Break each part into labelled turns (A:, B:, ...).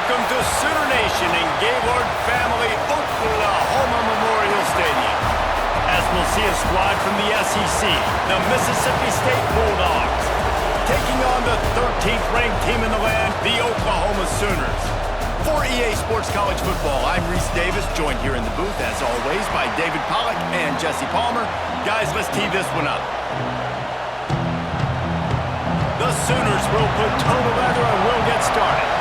A: Welcome to Sooner Nation in Gaylord Family Oklahoma Memorial Stadium. As we'll see a squad from the SEC, the Mississippi State Bulldogs, taking on the 13th ranked team in the land, the Oklahoma Sooners. For EA Sports College Football, I'm Reese Davis, joined here in the booth, as always, by David Pollack and Jesse Palmer. Guys, let's tee this one up. The Sooners will put toe to leather and will get started.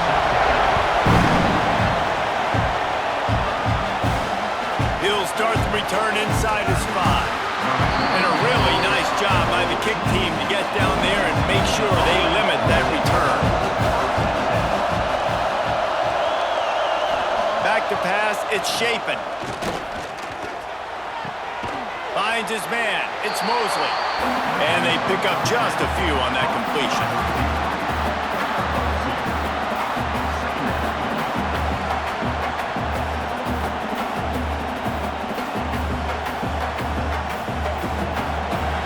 A: He'll start the return inside his 5. And a really nice job by the kick team to get down there and make sure they limit that return. Back to pass, it's Shapen. Finds his man, it's Mosley. And they pick up just a few on that completion.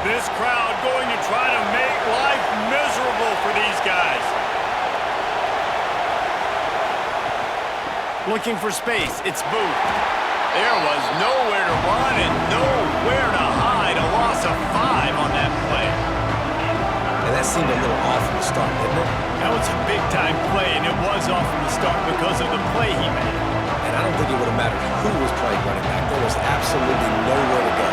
A: This crowd going to try to make life miserable for these guys. Looking for space, it's Booth. There was nowhere to run and nowhere to hide. A loss of 5 on that play.
B: And that seemed a little off from the start, didn't it?
A: That was a big-time play, and it was off from the start because of the play he made.
B: And I don't think it would have mattered who was playing running back. There was absolutely nowhere to go.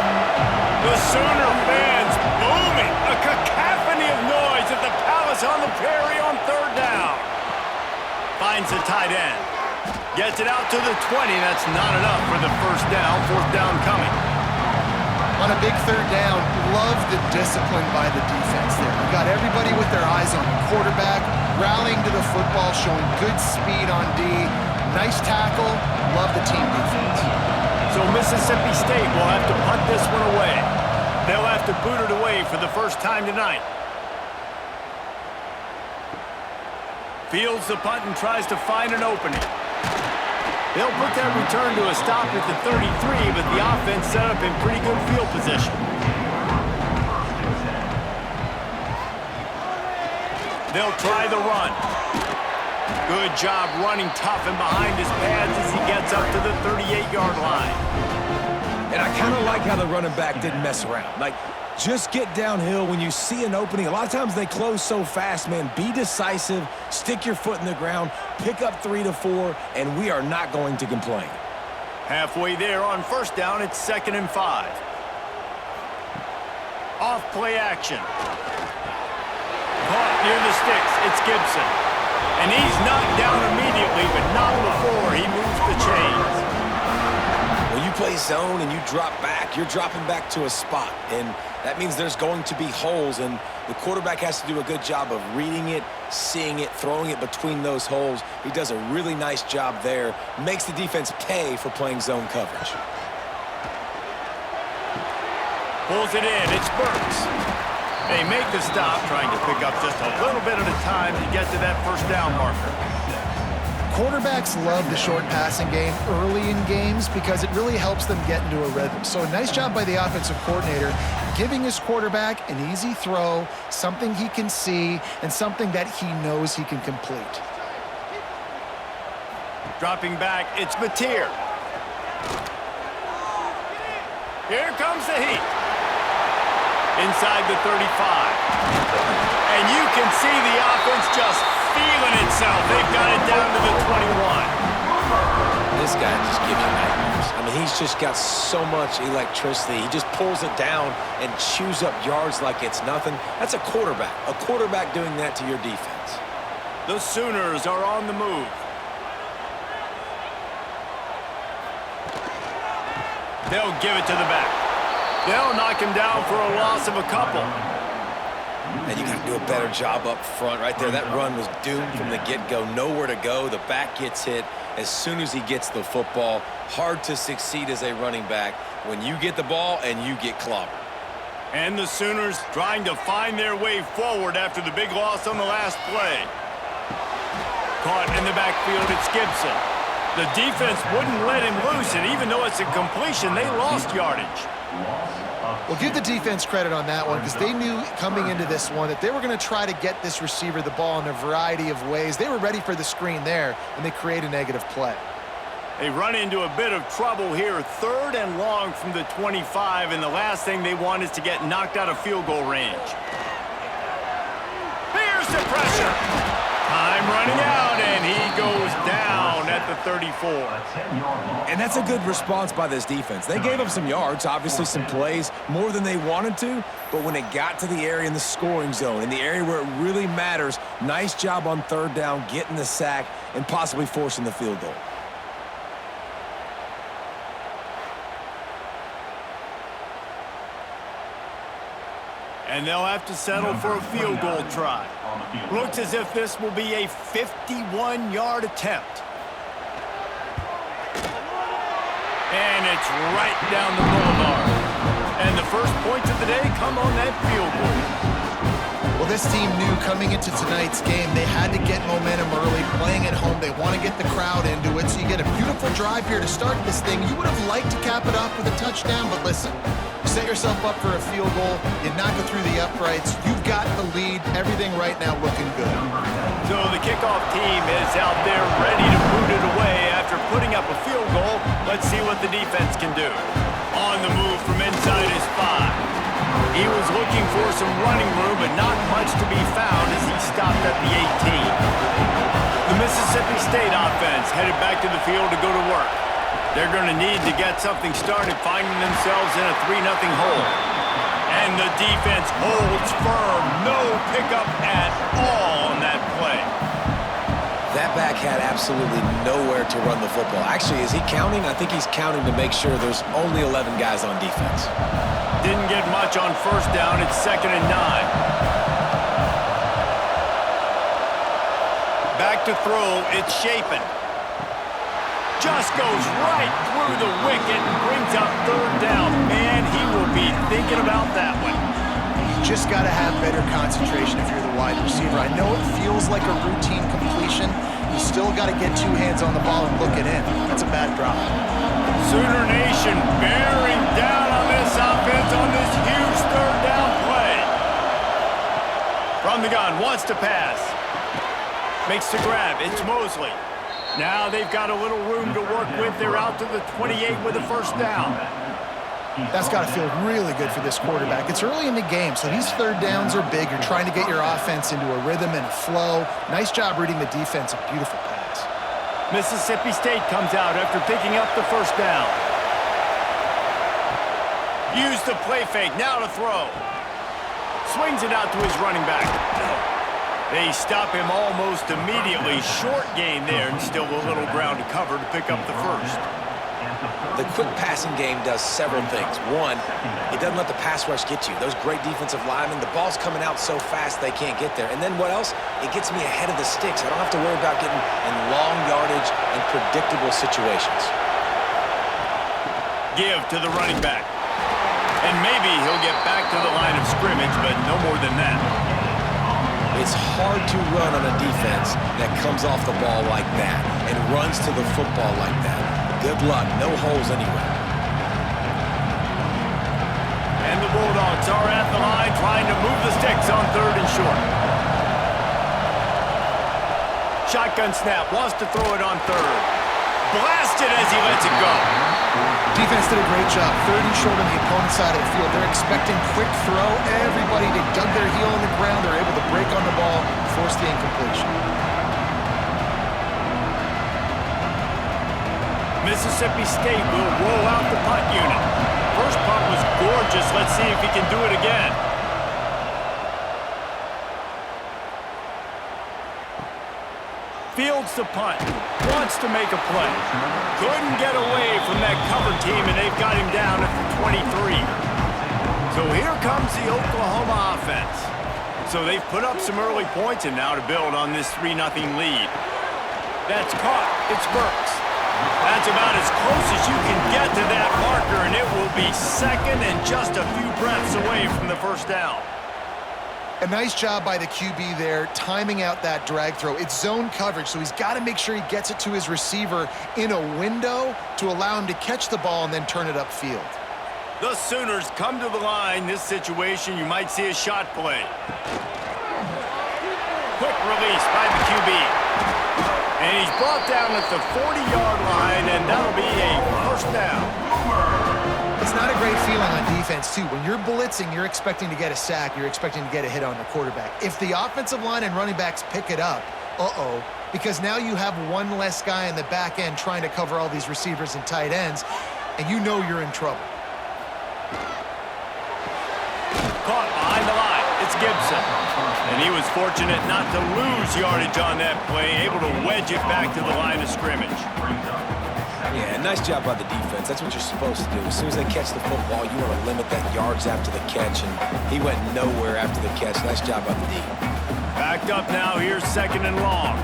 A: The Sooner fans booming. A cacophony of noise at the Palace on the Prairie on 3rd down. Finds the tight end. Gets it out to the 20. That's not enough for the first down. 4th down coming.
C: On a big 3rd down, love the discipline by the defense there. You got everybody with their eyes on the quarterback, rallying to the football, showing good speed on D. Nice tackle. Love the team defense.
A: So Mississippi State will have to punt this one away. They'll have to boot it away for the first time tonight. Fields the punt and tries to find an opening. They'll put that return to a stop at the 33, but the offense set up in pretty good field position. They'll try the run. Good job running tough and behind his pads as he gets up to the 38-yard line.
B: And I kind of like how the running back didn't mess around. Like, just get downhill when you see an opening. A lot of times they close so fast, man. Be decisive, stick your foot in the ground, pick up 3 to 4, and we are not going to complain.
A: Halfway there on 1st down, it's 2nd and 5. Off play action. Caught near the sticks, it's Gibson. And he's knocked down immediately, but not before he moves the chains.
B: When you play zone and you drop back, you're dropping back to a spot. And that means there's going to be holes, and the quarterback has to do a good job of reading it, seeing it, throwing it between those holes. He does a really nice job there. Makes the defense pay for playing zone coverage.
A: Pulls it in, it's Burks. They make the stop, trying to pick up just a little bit at a time to get to that 1st down marker.
C: Quarterbacks love the short passing game early in games because it really helps them get into a rhythm. So a nice job by the offensive coordinator giving his quarterback an easy throw, something he can see, and something that he knows he can complete.
A: Dropping back, it's Mateer. Here comes the heat. Inside the 35. And you can see the offense just feeling itself. They've got it down to the 21.
B: This guy just gives you nightmares. I mean, he's just got so much electricity. He just pulls it down and chews up yards like it's nothing. That's a quarterback. A quarterback doing that to your defense.
A: The Sooners are on the move. They'll give it to the back. They'll knock him down for a loss of a couple.
B: And you got to do a better job up front right there. That run was doomed from the get-go. Nowhere to go. The back gets hit as soon as he gets the football. Hard to succeed as a running back when you get the ball and you get clobbered.
A: And the Sooners trying to find their way forward after the big loss on the last play. Caught in the backfield, it's Gibson. The defense wouldn't let him loose, and even though it's a completion, they lost yardage.
C: Well, give the defense credit on that one because they knew coming into this one that they were going to try to get this receiver the ball in a variety of ways. They were ready for the screen there, and they create a negative play.
A: They run into a bit of trouble here, 3rd and long from the 25, and the last thing they want is to get knocked out of field goal range. Here's the pressure. Time running out, and he goes down at the 34.
B: And that's a good response by this defense. They gave up some yards, obviously some plays, more than they wanted to, but when it got to the area in the scoring zone, in the area where it really matters, nice job on 3rd down, getting the sack, and possibly forcing the field goal.
A: And they'll have to settle for a field goal try. Looks as if this will be a 51-yard attempt. And it's right down the boulevard. And the first points of the day come on that field goal.
C: Well, this team knew coming into tonight's game they had to get momentum early, playing at home. They want to get the crowd into it, so you get a beautiful drive here to start this thing. You would have liked to cap it off with a touchdown, but listen, you set yourself up for a field goal, you knock it through the uprights, you've got the lead, everything right now looking good.
A: So the kickoff team is out there ready to boot it away after putting up a field goal. Let's see what the defense can do. On the move from inside his 5. He was looking for some running room, but not much to be found as he stopped at the 18. The Mississippi State offense headed back to the field to go to work. They're going to need to get something started, finding themselves in a 3-0 hole. And the defense holds firm. No pickup at all on that play.
B: That back had absolutely nowhere to run the football. Actually, is he counting? I think he's counting to make sure there's only 11 guys on defense.
A: Didn't get much on 1st down. It's 2nd and 9. Back to throw. It's Shapen. Just goes right through the wicket and brings up 3rd down. Man, he will be thinking about that one.
C: You just got to have better concentration if you're the wide receiver. I know it feels like a routine completion. You still got to get 2 hands on the ball and look it in. That's a bad drop.
A: Sooner Nation bearing down on this offense on this huge 3rd down play. From the gun, wants to pass. Makes the grab. It's Mosley. Now they've got a little room to work with. They're out to the 28 with a 1st down.
C: That's got to feel really good for this quarterback. It's early in the game, so these 3rd downs are big. You're trying to get your offense into a rhythm and a flow. Nice job reading the defense. A beautiful pass.
A: Mississippi State comes out after picking up the 1st down. Use the play fake. Now to throw. Swings it out to his running back. They stop him almost immediately. Short gain there, and still a little ground to cover to pick up the 1st.
B: The quick passing game does several things. One, it doesn't let the pass rush get to you. Those great defensive linemen, the ball's coming out so fast they can't get there. And then what else? It gets me ahead of the sticks. I don't have to worry about getting in long yardage and predictable situations.
A: Give to the running back. And maybe he'll get back to the line of scrimmage, but no more than that.
B: It's hard to run on a defense that comes off the ball like that and runs to the football like that. Good luck. No holes anywhere.
A: And the Bulldogs are at the line trying to move the sticks on 3rd and short. Shotgun snap. Wants to throw it on 3rd. Blasted as he lets it go.
C: Defense did a great job. 3rd and short on the opponent's side of the field. They're expecting quick throw. Everybody, they dug their heel on the ground. They're able to break on the ball, force the incompletion.
A: Mississippi State will roll out the punt unit. First punt was gorgeous. Let's see if he can do it again. Fields the punt. Wants to make a play. Couldn't get away from that cover team, and they've got him down at the 23. So here comes the Oklahoma offense. So they've put up some early points, and now to build on this 3-0 lead. That's caught. It's Burks. That's about as close as you can get to that marker, and it will be 2nd and just a few breaths away from the 1st down.
C: A nice job by the QB there, timing out that drag throw. It's zone coverage, so he's got to make sure he gets it to his receiver in a window to allow him to catch the ball and then turn it upfield.
A: The Sooners come to the line. This situation, you might see a shot play. Quick release by the QB. And he's brought down at the 40-yard line, and that'll be a first down.
C: It's not a great feeling on defense, too. When you're blitzing, you're expecting to get a sack. You're expecting to get a hit on the quarterback. If the offensive line and running backs pick it up, because now you have one less guy in the back end trying to cover all these receivers and tight ends, and you know you're in trouble.
A: Caught behind the line. It's Gibson. And he was fortunate not to lose yardage on that play, able to wedge it back to the line of scrimmage.
B: Yeah, nice job by the defense. That's what you're supposed to do. As soon as they catch the football, you want to limit that yards after the catch, and he went nowhere after the catch. Nice job by the D.
A: Backed up now. Here's 2nd and long.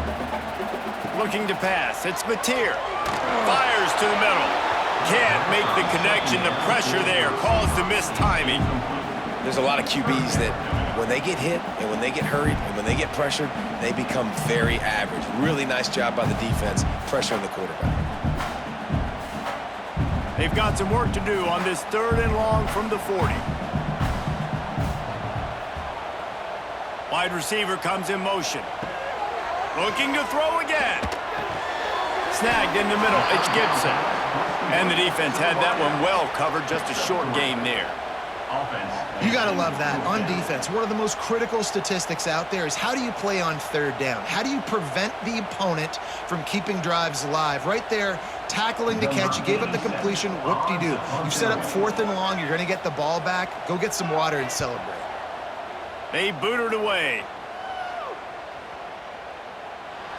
A: Looking to pass. It's Mateer. Fires to the middle. Can't make the connection. The pressure there caused the missed timing.
B: There's a lot of QBs that when they get hit and when they get hurried and when they get pressured, they become very average. Really nice job by the defense, pressuring the quarterback.
A: They've got some work to do on this 3rd and long from the 40. Wide receiver comes in motion. Looking to throw again. Snagged in the middle. It's Gibson. And the defense had that one well covered. Just a short gain there.
C: You got to love that. On defense, one of the most critical statistics out there is how do you play on 3rd down? How do you prevent the opponent from keeping drives alive? Right there, tackling the catch. You gave up the completion. Whoop-de-doo. You set up 4th and long. You're going to get the ball back. Go get some water and celebrate.
A: They boot it away.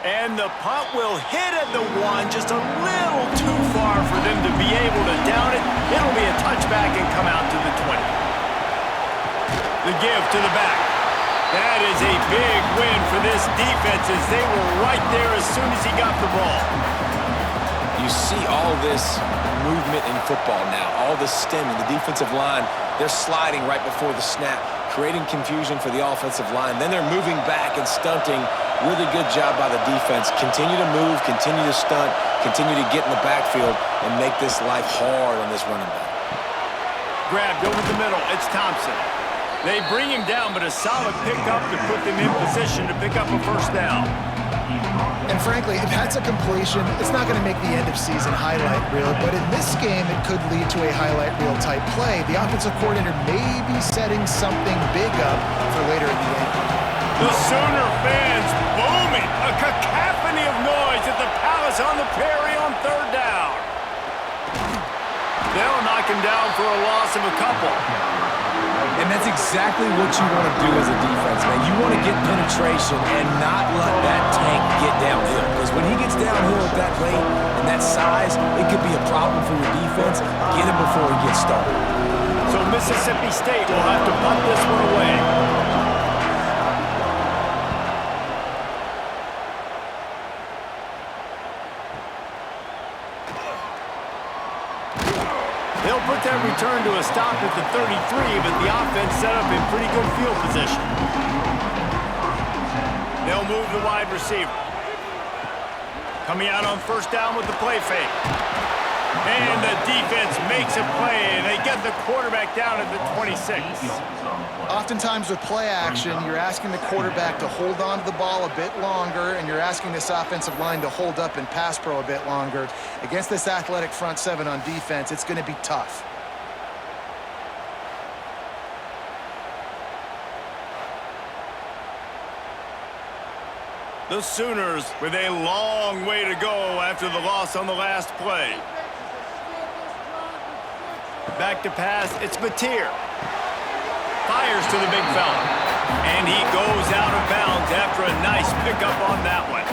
A: And the punt will hit at the 1, just a little too far for them to be able to down it. It'll be a touchback and come out to the 20. The give to the back. That is a big win for this defense as they were right there as soon as he got the ball.
B: You see all this movement in football now, all the stemming, the defensive line, they're sliding right before the snap, creating confusion for the offensive line. Then they're moving back and stunting. Really good job by the defense. Continue to move, continue to stunt, continue to get in the backfield and make this life hard on this running back.
A: Grabbed over the middle. It's Thompson. They bring him down, but a solid pickup to put them in position to pick up a first down.
C: And frankly, if that's a completion, it's not going to make the end-of-season highlight reel, but in this game, it could lead to a highlight reel type play. The offensive coordinator may be setting something big up for later in the game.
A: The Sooner fans booming. A cacophony of noise at the Palace on the Prairie on 3rd down. They'll knock him down for a loss of a couple.
B: And that's exactly what you want to do as a defense, man. You want to get penetration and not let that tank get downhill. Because when he gets downhill at that rate and that size, it could be a problem for your defense. Get him before he gets started.
A: So Mississippi State will have to punt this one away. They'll put that return to a stop at the 33, but the offense set up in pretty good field position. They'll move the wide receiver. Coming out on 1st down with the play fake. And the defense makes a play, and they get the quarterback down at the 26.
C: Oftentimes with play action, you're asking the quarterback to hold on to the ball a bit longer, and you're asking this offensive line to hold up and pass pro a bit longer. Against this athletic front 7 on defense, it's going to be tough.
A: The Sooners with a long way to go after the loss on the last play. Back to pass, it's Mateer. Fires to the big fella. And he goes out of bounds after a nice pickup on that one.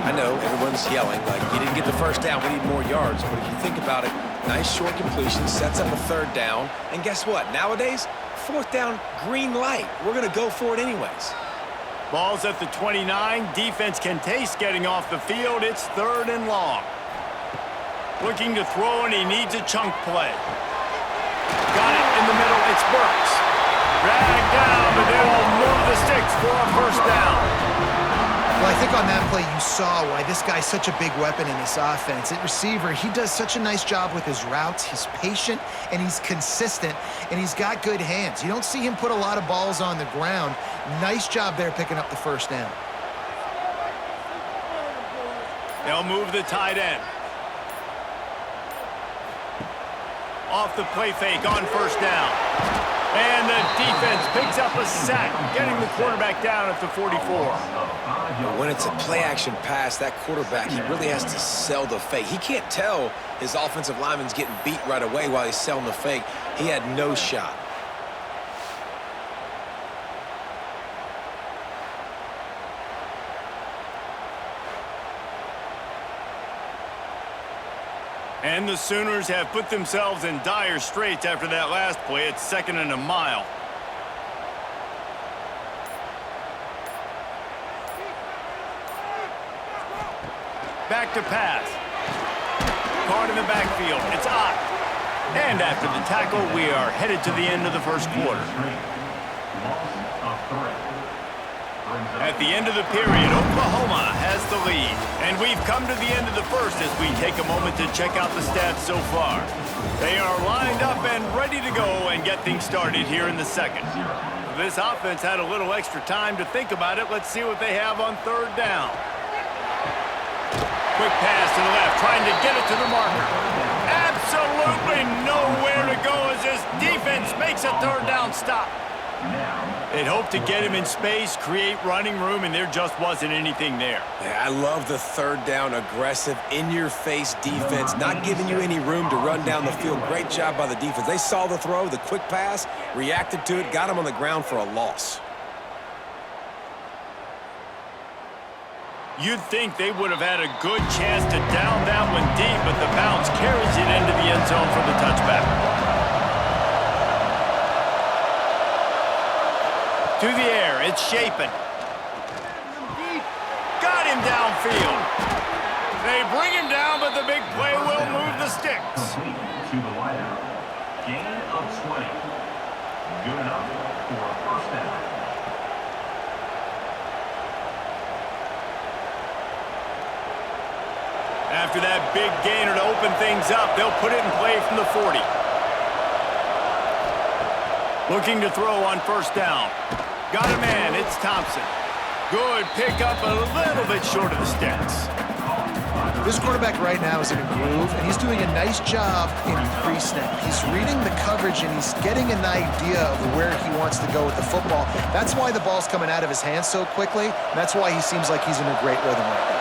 B: I know everyone's yelling, like, you didn't get the first down, we need more yards. But if you think about it, nice short completion, sets up a 3rd down. And guess what? Nowadays, 4th down, green light. We're going to go for it anyways.
A: Ball's at the 29. Defense can taste getting off the field. It's 3rd and long. Looking to throw, and he needs a chunk play. Got it in the middle. It's Burks. Dragged down, but they'll move the the sticks for a first down.
C: Well, I think on that play you saw why this guy's such a big weapon in this offense. At receiver, he does such a nice job with his routes. He's patient, and he's consistent, and he's got good hands. You don't see him put a lot of balls on the ground. Nice job there picking up the first down.
A: They'll move the tight end. Off the play fake on first down. And the defense picks up a sack, getting the quarterback down at the 44.
B: When it's a play-action pass, that quarterback, he really has to sell the fake. He can't tell his offensive lineman's getting beat right away while he's selling the fake. He had no shot.
A: And the Sooners have put themselves in dire straits after that last play. It's 2nd and a mile. Back to pass. Card in the backfield. It's Ott. And after the tackle, we are headed to the end of the first quarter. At the end of the period, Oklahoma has the lead. And we've come to the end of the first as we take a moment to check out the stats so far. They are lined up and ready to go and get things started here in the second. This offense had a little extra time to think about it. Let's see what they have on third down. Quick pass to the left, trying to get it to the marker. Absolutely nowhere to go as this defense makes a third down stop. They'd hoped to get him in space, create running room, and there just wasn't anything there.
B: Yeah, I love the third down, aggressive, in-your-face defense, not giving you any room to run down the field. Great job by the defense. They saw the throw, the quick pass, reacted to it, got him on the ground for a loss.
A: You'd think they would have had a good chance to down that one deep, but the bounce carries it into the end zone for the touchback. To the air, it's Shapen. Got him downfield. They bring him down, but the big play will move the sticks.
D: To the wideout. Gain of 20. Good enough for a first down.
A: After that big gainer to open things up, they'll put it in play from the 40. Looking to throw on first down. Got a man, it's Thompson. Good pickup, a little bit short of the sticks.
C: This quarterback right now is in a groove, and he's doing a nice job in pre-snap. He's reading the coverage, and he's getting an idea of where he wants to go with the football. That's why the ball's coming out of his hands so quickly. That's why he seems like he's in a great rhythm right now.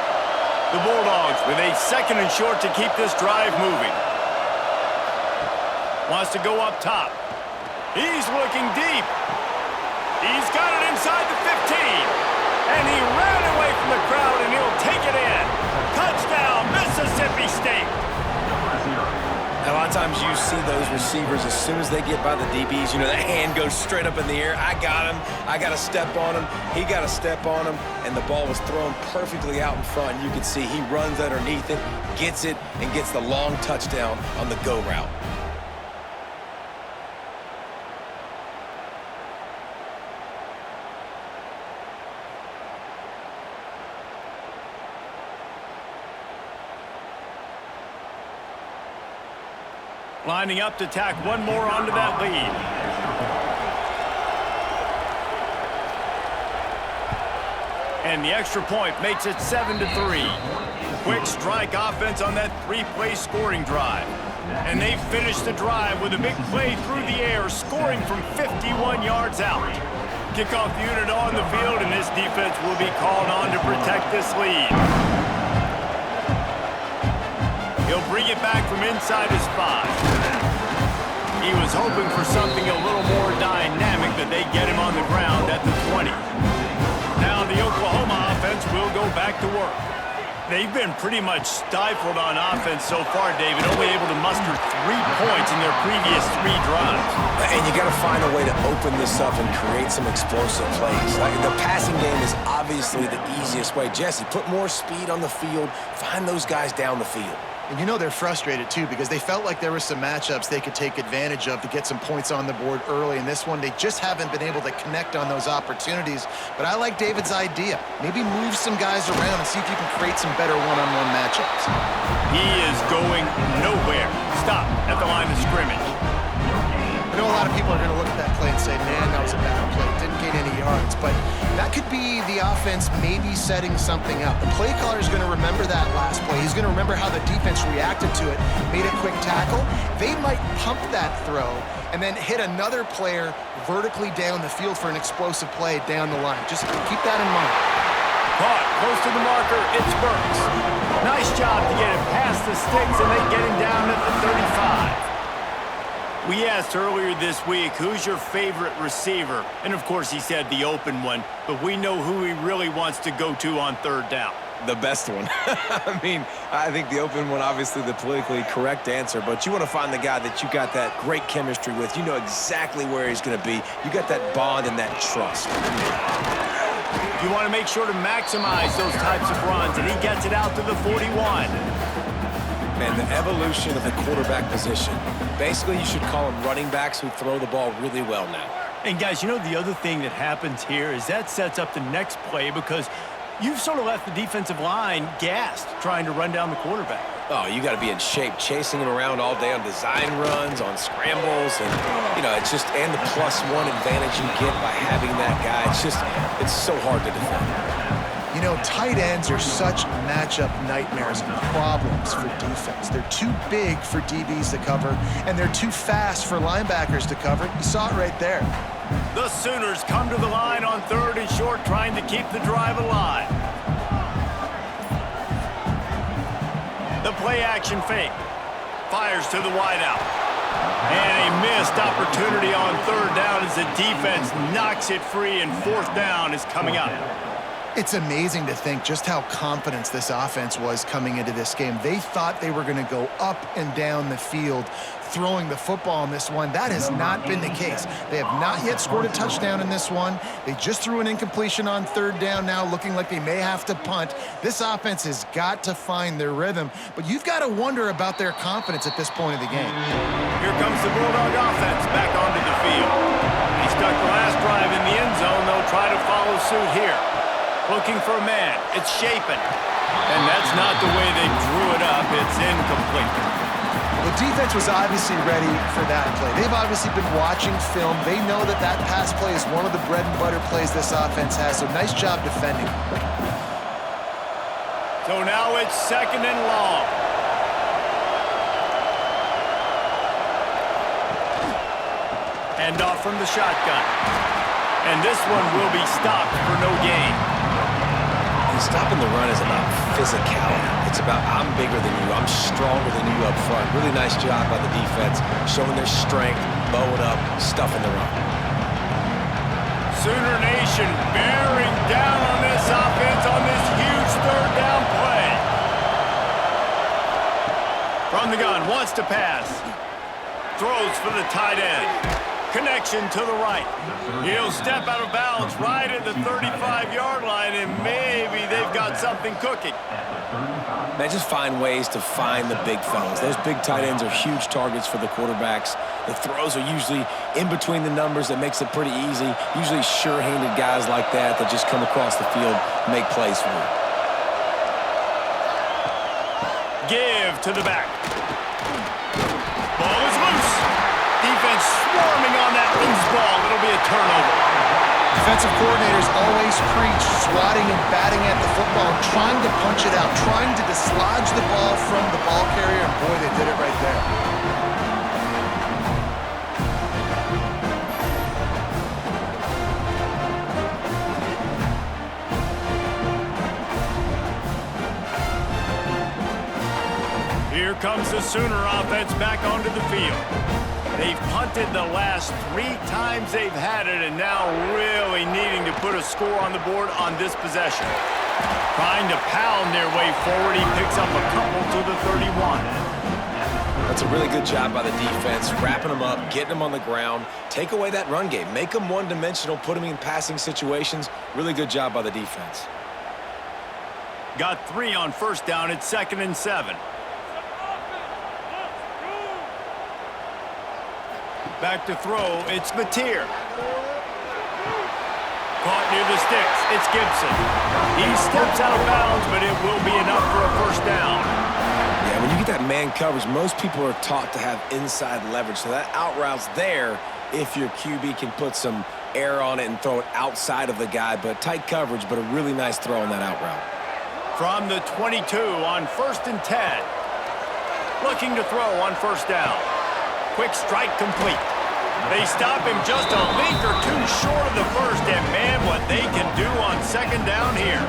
A: The Bulldogs with a 2nd and short to keep this drive moving. Wants to go up top. He's looking deep. He's got it inside the 15. And he ran away from the crowd, and he'll take it in. Touchdown, Mississippi State.
B: A lot of times you see those receivers, as soon as they get by the DBs, you know, that hand goes straight up in the air. I got him. I got to step on him. He got to step on him. And the ball was thrown perfectly out in front. You can see he runs underneath it, gets it, and gets the long touchdown on the go route.
A: Lining up to tack one more onto that lead. And the extra point makes it 7-3. Quick strike offense on that 3-play scoring drive. And they finish the drive with a big play through the air, scoring from 51 yards out. Kickoff unit on the field, and this defense will be called on to protect this lead. He'll bring it back from inside his 5. He was hoping for something a little more dynamic, but they get him on the ground at the 20. Now the Oklahoma offense will go back to work. They've been pretty much stifled on offense so far, David, only able to muster 3 points in their previous 3 drives.
B: And you got to find a way to open this up and create some explosive plays. Like, the passing game is obviously the easiest way. Jesse, put more speed on the field. Find those guys down the field.
C: And you know they're frustrated, too, because they felt like there were some matchups they could take advantage of to get some points on the board early. In this one, they just haven't been able to connect on those opportunities. But I like David's idea. Maybe move some guys around and see if you can create some better one-on-one matchups.
A: He is going nowhere. Stop at the line of scrimmage.
C: I know a lot of people are going to look at that play and say, man, that was a bad play. Didn't gain any yards. But that could be the offense maybe setting something up. The play caller is going to remember that last play. He's going to remember how the defense reacted to it, made a quick tackle. They might pump that throw and then hit another player vertically down the field for an explosive play down the line. Just keep that in mind.
A: Caught close to the marker. It's Burks. Nice job to get it past the sticks and then get him down at the 35. We asked earlier this week, who's your favorite receiver? And, of course, he said the open one, but we know who he really wants to go to on third down.
B: The best one. I mean, I think the open one, obviously the politically correct answer, but you want to find the guy that you got that great chemistry with. You know exactly where he's going to be. You got that bond and that trust.
A: You want to make sure to maximize those types of runs, and he gets it out to the 41.
B: Man, the evolution of the quarterback position. Basically, you should call them running backs who throw the ball really well now.
A: And, guys, you know the other thing that happens here is that sets up the next play because you've sort of left the defensive line gassed trying to run down the quarterback.
B: Oh, you got to be in shape, chasing him around all day on design runs, on scrambles, and, you know, it's just, and the +1 advantage you get by having that guy. It's so hard to defend.
C: You know, tight ends are such matchup nightmares and problems for defense. They're too big for DBs to cover, and they're too fast for linebackers to cover. You saw it right there.
A: The Sooners come to the line on 3rd and short, trying to keep the drive alive. The play-action fake. Fires to the wideout. And a missed opportunity on 3rd down as the defense knocks it free, and 4th down is coming up.
C: It's amazing to think just how confident this offense was coming into this game. They thought they were going to go up and down the field throwing the football in this one. That has not been the case. They have not yet scored a touchdown in this one. They just threw an incompletion on 3rd down now, looking like they may have to punt. This offense has got to find their rhythm, but you've got to wonder about their confidence at this point of the game.
A: Here comes the Bulldog offense back onto the field. He stuck the last drive in the end zone. They'll try to follow suit here. Looking for a man. It's Shapen. And that's not the way they drew it up. It's incomplete.
C: The defense was obviously ready for that play. They've obviously been watching film. They know that that pass play is one of the bread and butter plays this offense has, so nice job defending.
A: So now it's 2nd and long. Hand off from the shotgun. And this one will be stopped for no gain.
B: Stopping the run is about physicality. It's about I'm bigger than you, I'm stronger than you up front. Really nice job by the defense, showing their strength, bowing up, stuffing the run.
A: Sooner Nation bearing down on this offense on this huge 3rd down play. From the gun, wants to pass. Throws for the tight end. Connection to the right. He'll step out of bounds right at the 35-yard line, and maybe they've got something cooking.
B: They just find ways to find the big fellas. Those big tight ends are huge targets for the quarterbacks. The throws are usually in between the numbers. That makes it pretty easy. Usually sure-handed guys like that just come across the field, make plays for you.
A: Give to the back. Ball is loose. Defense swarming on that loose ball. It'll be a turnover.
C: Defensive coordinators always preach swatting and batting at the football, trying to punch it out, trying to dislodge the ball from the ball carrier, and boy, they did it right there.
A: Here comes the Sooner offense back onto the field. They've punted the last 3 times they've had it, and now really needing to put a score on the board on this possession. Trying to pound their way forward. He picks up a couple to the 31.
B: That's a really good job by the defense, wrapping them up, getting them on the ground. Take away that run game. Make them one-dimensional, put them in passing situations. Really good job by the defense.
A: Got 3 on 1st down. It's 2nd and 7. Back to throw, it's Mateer. Caught near the sticks, it's Gibson. He steps out of bounds, but it will be enough for a first down.
B: Yeah, when you get that man coverage, most people are taught to have inside leverage. So that out route's there if your QB can put some air on it and throw it outside of the guy. But tight coverage, but a really nice throw on that out route.
A: From the 22 on 1st and 10. Looking to throw on first down. Quick strike complete. They stop him just a link or two short of the first, and man, what they can do on second down here.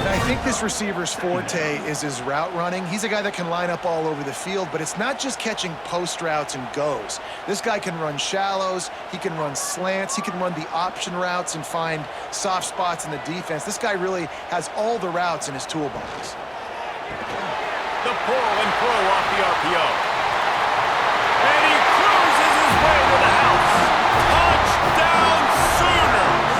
C: I think this receiver's forte is his route running. He's a guy that can line up all over the field, but it's not just catching post routes and goes. This guy can run shallows, he can run slants, he can run the option routes and find soft spots in the defense. This guy really has all the routes in his toolbox.
A: The pull and throw off the RPO. And he cruises his way to the house. Touchdown Sooners!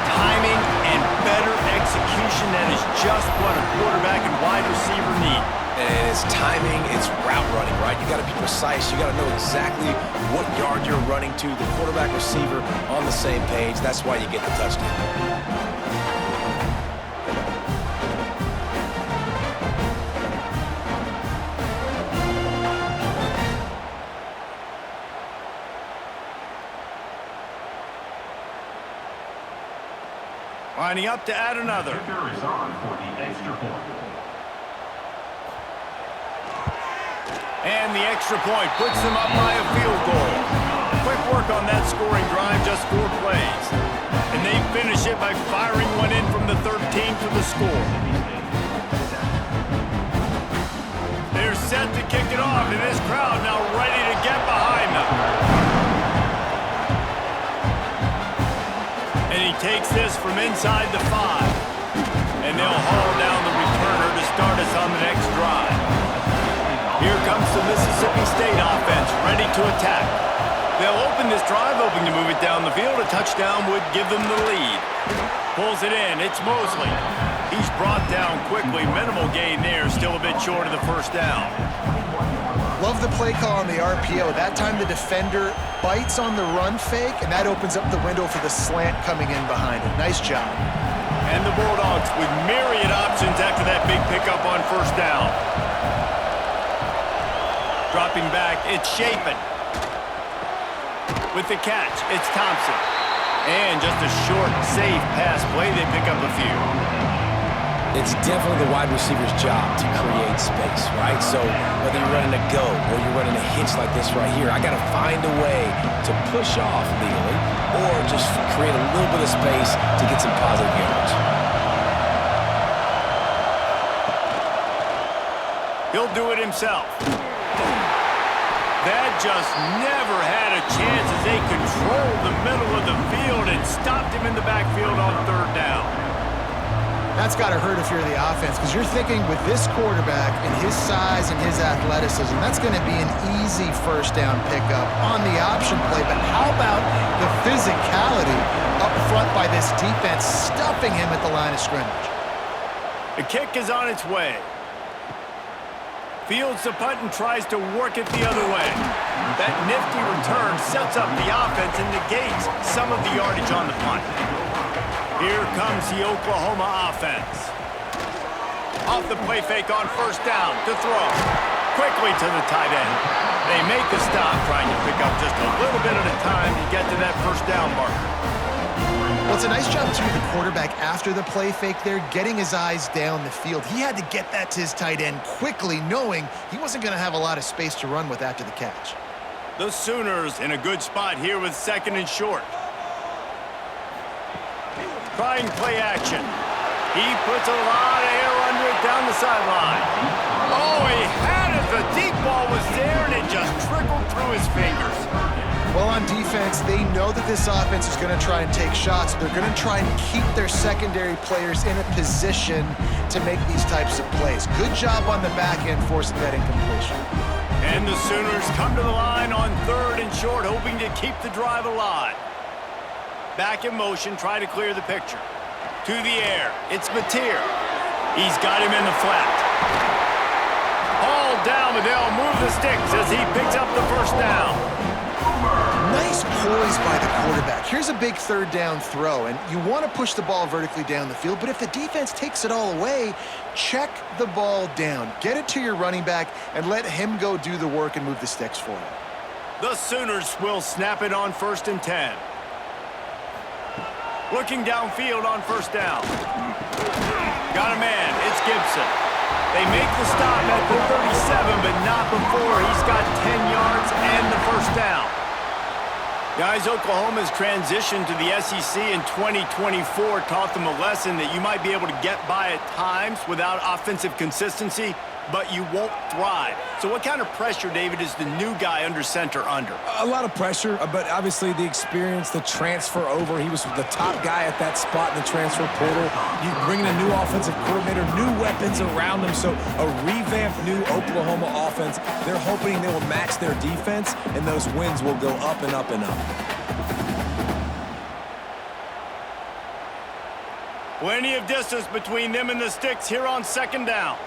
A: Timing and better execution, that is just what a quarterback and wide receiver need.
B: And it's timing, it's route running, right? You got to be precise. You got to know exactly what yard you're running to. The quarterback receiver on the same page. That's why you get the touchdown.
A: Lining up to add another.
D: Kicker is on for the extra point.
A: And the extra point puts them up by a field goal. Quick work on that scoring drive, just 4 plays. And they finish it by firing one in from the 13 for the score. They're set to kick it off, and this crowd now ready to get behind them. And he takes this from inside the 5. And they'll haul down the returner to start us on the next drive. Here comes the Mississippi State offense, ready to attack. They'll open this drive, hoping to move it down the field. A touchdown would give them the lead. Pulls it in, it's Mosley. He's brought down quickly. Minimal gain there, still a bit short of the first down.
C: Love the play call on the RPO. That time the defender bites on the run fake, and that opens up the window for the slant coming in behind it. Nice job.
A: And the Bulldogs with myriad options after that big pickup on first down. Dropping back, it's Chapin. With the catch, it's Thompson. And just a short, safe pass play, they pick up a few.
B: It's definitely the wide receiver's job to create space, right? So whether you're running a go or you're running a hitch like this right here, I got to find a way to push off legally or just create a little bit of space to get some positive yards.
A: He'll do it himself. That just never had a chance as they controlled the middle of the field and stopped him in the backfield on third down.
C: That's got to hurt if you're the offense, because you're thinking with this quarterback and his size and his athleticism, that's going to be an easy first down pickup on the option play. But how about the physicality up front by this defense, stuffing him at the line of scrimmage?
A: The kick is on its way. Fields the punt and tries to work it the other way. That nifty return sets up the offense and negates some of the yardage on the punt. Here comes the Oklahoma offense. Off the play fake on first down to throw. Quickly to the tight end. They make the stop, trying to pick up just a little bit at a time to get to that first down marker.
C: Well, it's a nice job, too, the quarterback after the play fake there, getting his eyes down the field. He had to get that to his tight end quickly, knowing he wasn't going to have a lot of space to run with after the catch.
A: The Sooners in a good spot here with second and short. Trying play action. He puts a lot of air under it down the sideline. Oh, he had it. The deep ball was there, and it just trickled through his fingers.
C: Well, on defense, they know that this offense is going to try and take shots. They're going to try and keep their secondary players in a position to make these types of plays. Good job on the back end forcing that incompletion.
A: And the Sooners come to the line on third and short, hoping to keep the drive alive. Back in motion, try to clear the picture. To the air, it's Mateer. He's got him in the flat. Hauled down, but they'll move the sticks as he picks up the first down.
C: Nice poise by the quarterback. Here's a big third down throw, and you want to push the ball vertically down the field, but if the defense takes it all away, check the ball down. Get it to your running back and let him go do the work and move the sticks for you.
A: The Sooners will snap it on 1st and 10. Looking downfield on 1st down. Got a man. It's Gibson. They make the stop at the 37, but not before he's got 10 yards and the first down. Guys, Oklahoma's transition to the SEC in 2024 taught them a lesson that you might be able to get by at times without offensive consistency, but you won't thrive. So what kind of pressure, David, is the new guy under center under?
B: A lot of pressure, but obviously the experience, the transfer over. He was the top guy at that spot in the transfer portal. You bring in a new offensive coordinator, new weapons around him, so a revamped new Oklahoma offense. They're hoping they will match their defense, and those wins will go up and up and up.
A: Plenty of distance between them and the sticks here on 2nd down.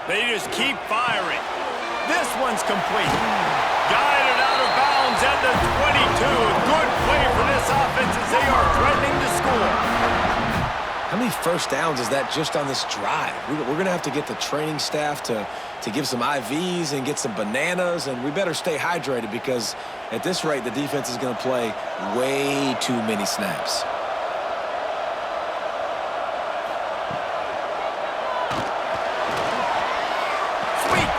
A: They just keep firing. This one's complete. Guided out of bounds at the 22. Good play for this offense as they are threatening to score.
B: How many first downs is that just on this drive? We're going to have to get the training staff to give some IVs and get some bananas, and we better stay hydrated because at this rate, the defense is going to play way too many snaps.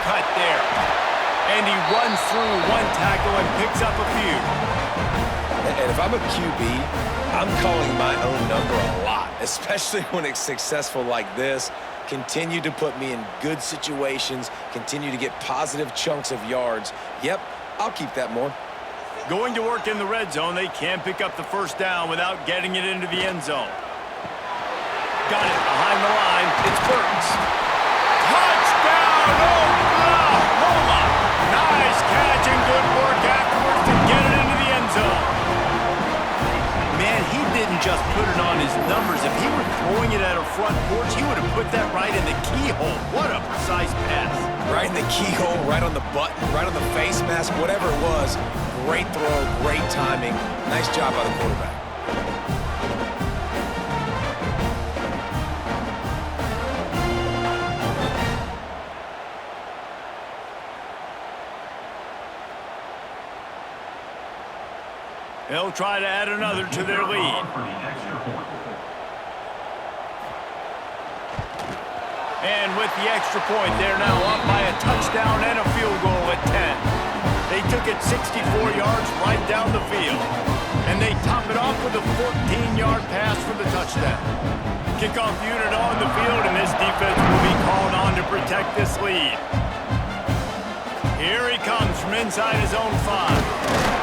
A: Cut there. And he runs through one tackle and picks up a few.
B: And if I'm a QB, I'm calling my own number a lot, especially when it's successful like this. Continue to put me in good situations, continue to get positive chunks of yards. Yep, I'll keep that more.
A: Going to work in the red zone, they can't pick up the first down without getting it into the end zone. Got it behind the line. It's Burks. Touchdown, Oklahoma! Nice catch and good work afterwards to get it into the end zone. Man, he didn't just put it on his numbers. If he were throwing it at a front porch, he would have put that right in the keyhole. What a precise pass.
B: Right in the keyhole, right on the button, right on the face mask, whatever it was. Great throw, great timing. Nice job by the quarterback.
A: They'll try to add another to their lead. And with the extra point, they're now up by a touchdown and a field goal at 10. They took it 64 yards right down the field. And they top it off with a 14-yard pass for the touchdown. Kickoff unit on the field, and this defense will be called on to protect this lead. Here he comes from inside his own 5.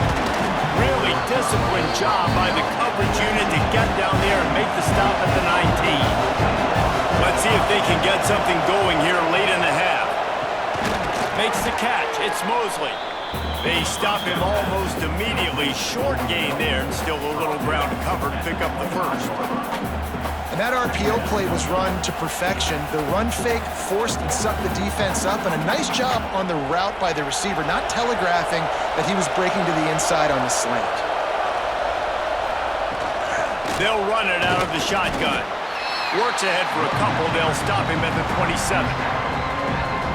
A: Really disciplined job by the coverage unit to get down there and make the stop at the 19. Let's see if they can get something going here late in the half. Makes the catch. It's Mosley. They stop him almost immediately. Short gain there, and still a little ground to cover to pick up the first.
C: And that RPO play was run to perfection. The run fake forced and sucked the defense up, and a nice job on the route by the receiver, not telegraphing that he was breaking to the inside on the slant.
A: They'll run it out of the shotgun. Works ahead for a couple. They'll stop him at the 27.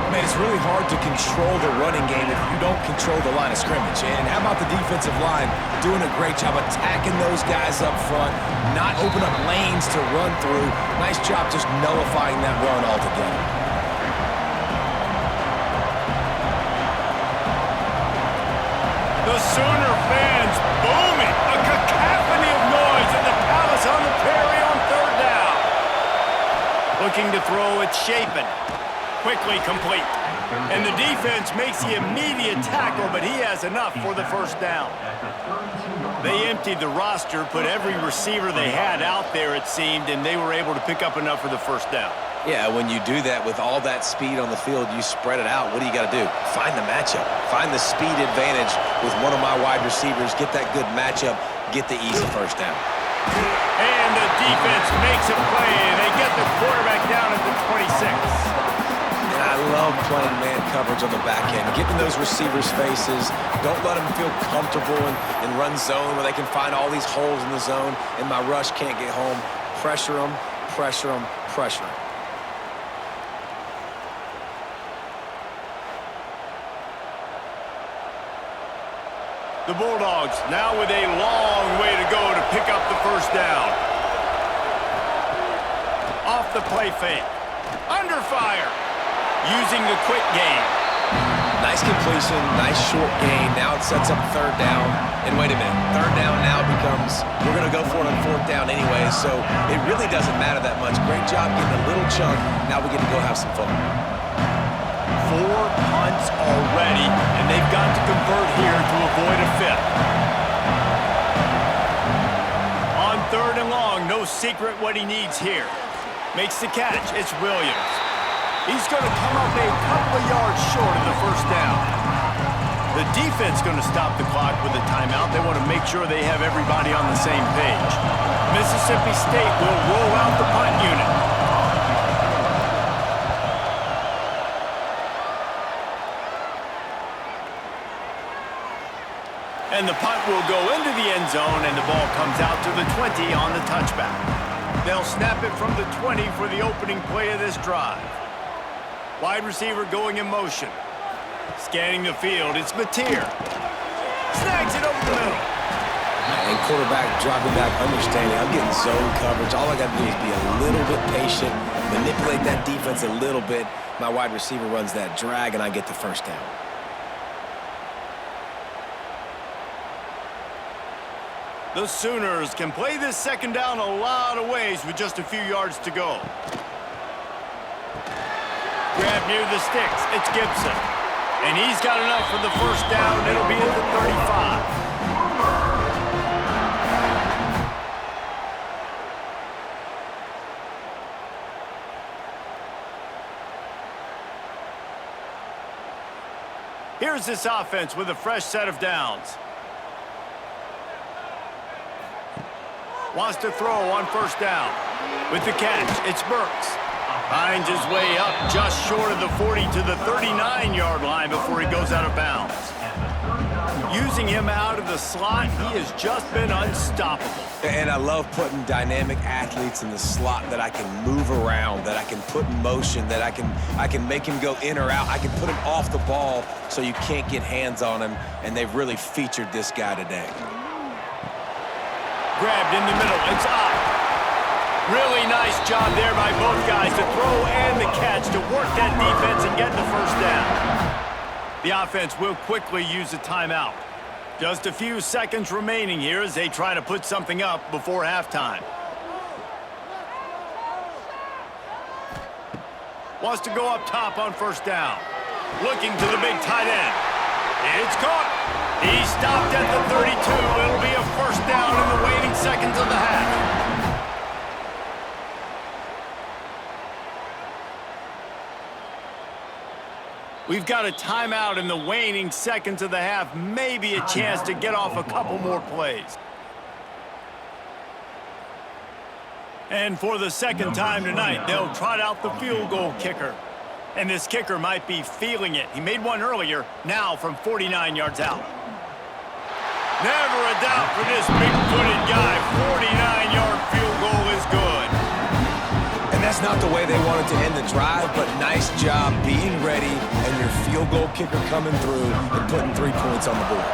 B: Man, it's really hard to control the running game if you don't control the line of scrimmage. And how about the defensive line doing a great job attacking those guys up front, not open up lanes to run through. Nice job just nullifying that run altogether.
A: The Sooner fans booming. A cacophony of noise at the Palace on the Prairie on 3rd down. Looking to throw, it's Shapen. Quickly complete. And the defense makes the immediate tackle, but he has enough for the first down. They emptied the roster, put every receiver they had out there, it seemed, and they were able to pick up enough for the first down.
B: Yeah, when you do that with all that speed on the field, you spread it out. What do you got to do? Find the matchup. Find the speed advantage with one of my wide receivers. Get that good matchup. Get the easy first down.
A: And the defense makes a play, and they get the quarterback down at the 26.
B: And I love playing man coverage on the back end, getting those receivers' faces. Don't let them feel comfortable in run zone where they can find all these holes in the zone, and my rush can't get home. Pressure them, pressure them, pressure them.
A: The Bulldogs now with a long way to go to pick up the first down. Off the play fake. Under fire. Using the quick game.
B: Nice completion, nice short gain. Now it sets up third down. And wait a minute, third down now becomes, we're going to go for it on fourth down anyway, so it really doesn't matter that much. Great job getting a little chunk. Now we get to go have some fun.
A: 4 punts already, and they've got to convert here to avoid a fifth. On third and long, no secret what he needs here. Makes the catch. It's Williams. He's going to come up a couple of yards short of the first down. The defense going to stop the clock with a timeout. They want to make sure they have everybody on the same page. Mississippi State will roll out the punt unit. And the punt will go into the end zone, and the ball comes out to the 20 on the touchback. They'll snap it from the 20 for the opening play of this drive. Wide receiver going in motion. Scanning the field, it's Mateer. Snags it over the middle.
B: And quarterback dropping back, understanding I'm getting zone coverage. All I got to do is be a little bit patient, manipulate that defense a little bit. My wide receiver runs that drag, and I get the first down.
A: The Sooners can play this second down a lot of ways with just a few yards to go. Grab near the sticks. It's Gibson. And he's got enough for the first down. It'll be at the 35. Here's this offense with a fresh set of downs. Wants to throw on first down. With the catch, it's Burks. Finds his way up just short of the 40 to the 39-yard line before he goes out of bounds. Using him out of the slot, he has just been unstoppable.
B: And I love putting dynamic athletes in the slot that I can move around, that I can put in motion, that I can make him go in or out. I can put him off the ball so you can't get hands on him, and they've really featured this guy today. Grabbed in the middle, it's up.
A: Really nice job there by both guys to throw and the catch to work that defense and get the first down. The offense will quickly use a timeout. Just a few seconds remaining here as they try to put something up before halftime. Wants to go up top on first down. Looking to the big tight end. It's caught. He stopped at the 32. It'll be a first down in the waning seconds of the half. We've got a timeout in the waning seconds of the half. Maybe a chance to get off a couple more plays. And for the second time tonight, they'll trot out the field goal kicker. And this kicker might be feeling it. He made one earlier, now from 49 yards out. Never a doubt for this big-footed guy. 49-yard field goal is good.
B: And that's not the way they wanted to end the drive, but nice job being ready and your field goal kicker coming through and putting 3 points on the board.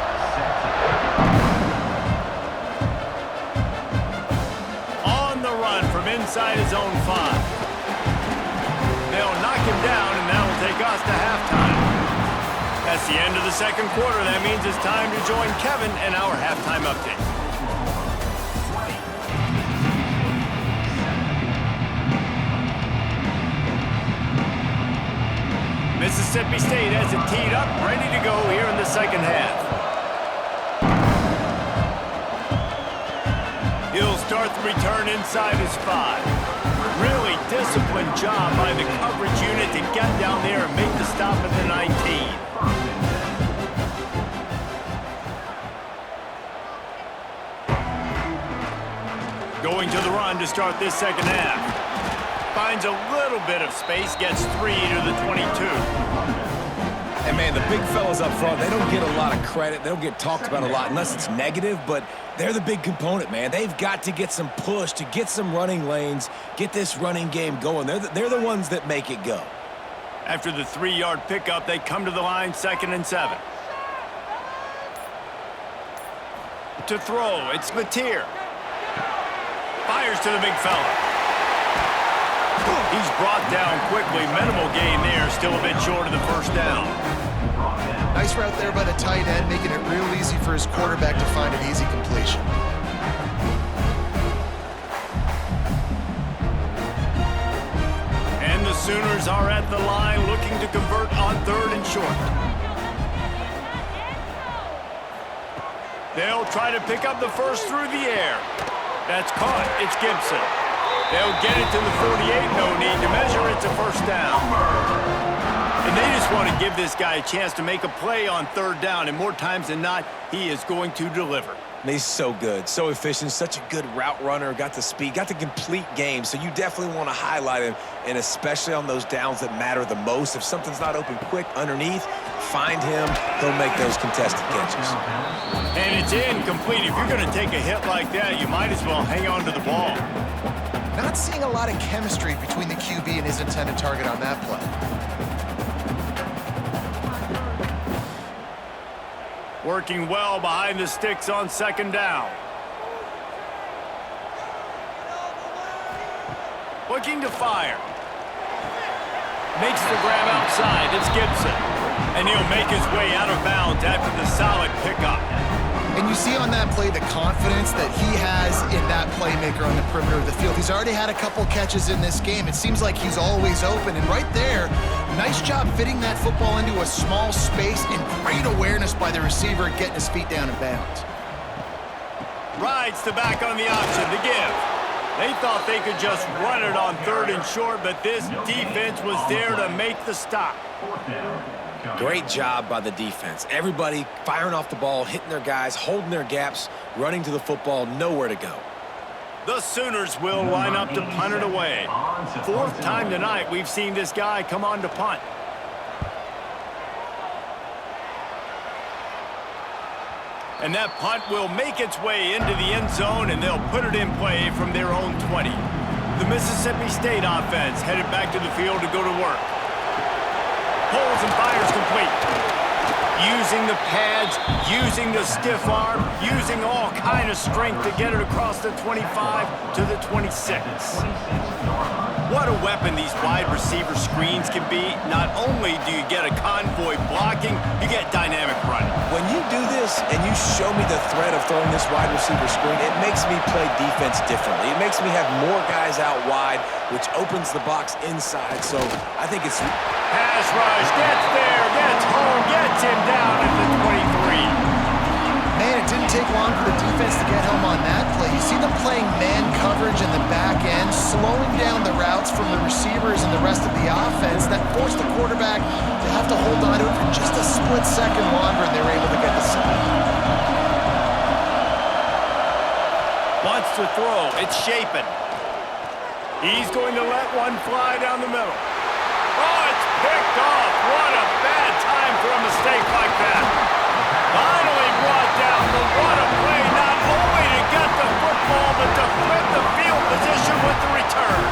A: On the run from inside his own 5. They'll knock him down, and that'll take us to halftime. That's the end of the second quarter. That means it's time to join Kevin in our halftime update. Mississippi State has it teed up, ready to go here in the second half. He'll start the return inside his 5. Really disciplined job by the coverage unit to get down there and make the stop at the 19. Going to the run to start this second half. Finds a little bit of space, gets 3 to the 22.
B: And, man, the big fellas up front, they don't get a lot of credit. They don't get talked about a lot unless it's negative, but they're the big component, man. They've got to get some push, to get some running lanes, get this running game going. They're the ones that make it go.
A: After the 3-yard pickup, they come to the line, 2nd and 7. To throw, it's Mateer. Fires to the big fella. He's brought down quickly. Minimal gain there. Still a bit short of the first down.
C: Nice route there by the tight end, making it real easy for his quarterback to find an easy completion.
A: And the Sooners are at the line looking to convert on 3rd and short. They'll try to pick up the first through the air. That's caught. It's Gibson. They'll get it to the 48. No need to measure. It's a first down. And they just want to give this guy a chance to make a play on 3rd down. And more times than not, he is going to deliver.
B: And he's so good, so efficient, such a good route runner, got the speed, got the complete game. So you definitely want to highlight him, and especially on those downs that matter the most. If something's not open quick underneath, find him. He'll make those contested catches.
A: And it's incomplete. If you're going to take a hit like that, you might as well hang on to the ball.
C: Not seeing a lot of chemistry between the QB and his intended target on that play.
A: Working well behind the sticks on 2nd down. Looking to fire. Makes the grab outside. It's Gibson. And he'll make his way out of bounds after the solid pickup.
C: And you see on that play the confidence that he has in that playmaker on the perimeter of the field. He's already had a couple catches in this game. It seems like he's always open. And right there, nice job fitting that football into a small space and great awareness by the receiver getting his feet down in bounds.
A: Rides the back on the option to give. They thought they could just run it on 3rd and short, but this defense was there to make the stop.
B: Great job by the defense. Everybody firing off the ball, hitting their guys, holding their gaps, running to the football, nowhere to go.
A: The Sooners will line up to punt it away. 4th time tonight we've seen this guy come on to punt. And that punt will make its way into the end zone, and they'll put it in play from their own 20. The Mississippi State offense headed back to the field to go to work. Pulls and fires complete. Using the pads, using the stiff arm, using all kind of strength to get it across the 25 to the 26. What a weapon these wide receiver screens can be. Not only do you get a convoy blocking, you get dynamic running.
B: When you do this and you show me the threat of throwing this wide receiver screen, it makes me play defense differently. It makes me have more guys out wide, which opens the box inside. So I think it's...
A: Pass rush, gets there, gets home, gets him down at the 23.
C: Man, it didn't take long for the defense to get home on that play. You see them playing man coverage in the back end, slowing down the routes from the receivers and the rest of the offense. That forced the quarterback to have to hold on to it for just a split second longer, and they were able to get the sack.
A: Wants to throw. It's Shapen. He's going to let one fly down the middle. Oh, it's picked off. What a bad time for a mistake like that. Finally brought down, but what a play. Not only to get the football, but to flip the field position with the return.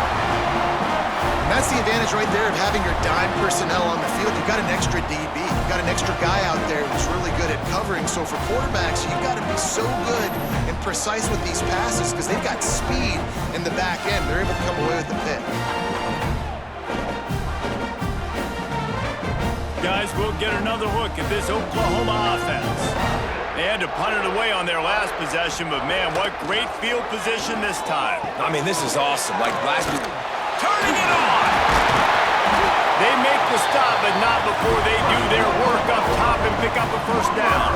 C: And that's the advantage right there of having your dime personnel on the field. You've got an extra DB. You've got an extra guy out there who's really good at covering. So for quarterbacks, you've got to be so good and precise with these passes because they've got speed in the back end. They're able to come away with the pick.
A: Guys, we'll get another look at this Oklahoma offense. They had to punt it away on their last possession, but man, what great field position this time.
B: I mean, this is awesome. Like last week.
A: Turning it on! They make the stop, but not before they do their work up top and pick up a first down.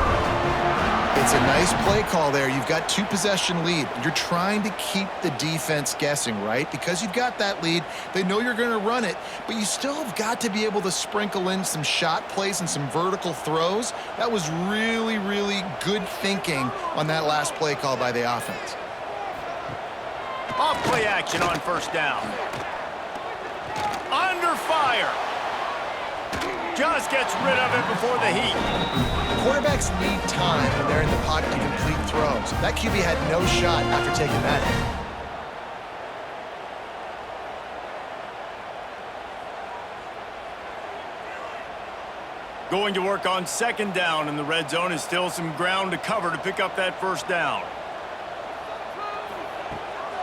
C: It's a nice play call there. You've got 2-possession lead. You're trying to keep the defense guessing, right? Because you've got that lead. They know you're going to run it, but you still have got to be able to sprinkle in some shot plays and some vertical throws. That was really, really good thinking on that last play call by the offense.
A: Off play action on first down. Under fire. Just gets rid of it before the heat.
C: Quarterbacks need time when they're in the pocket to complete throws. That QB had no shot after taking that hit.
A: Going to work on second down in the red zone is still some ground to cover to pick up that first down.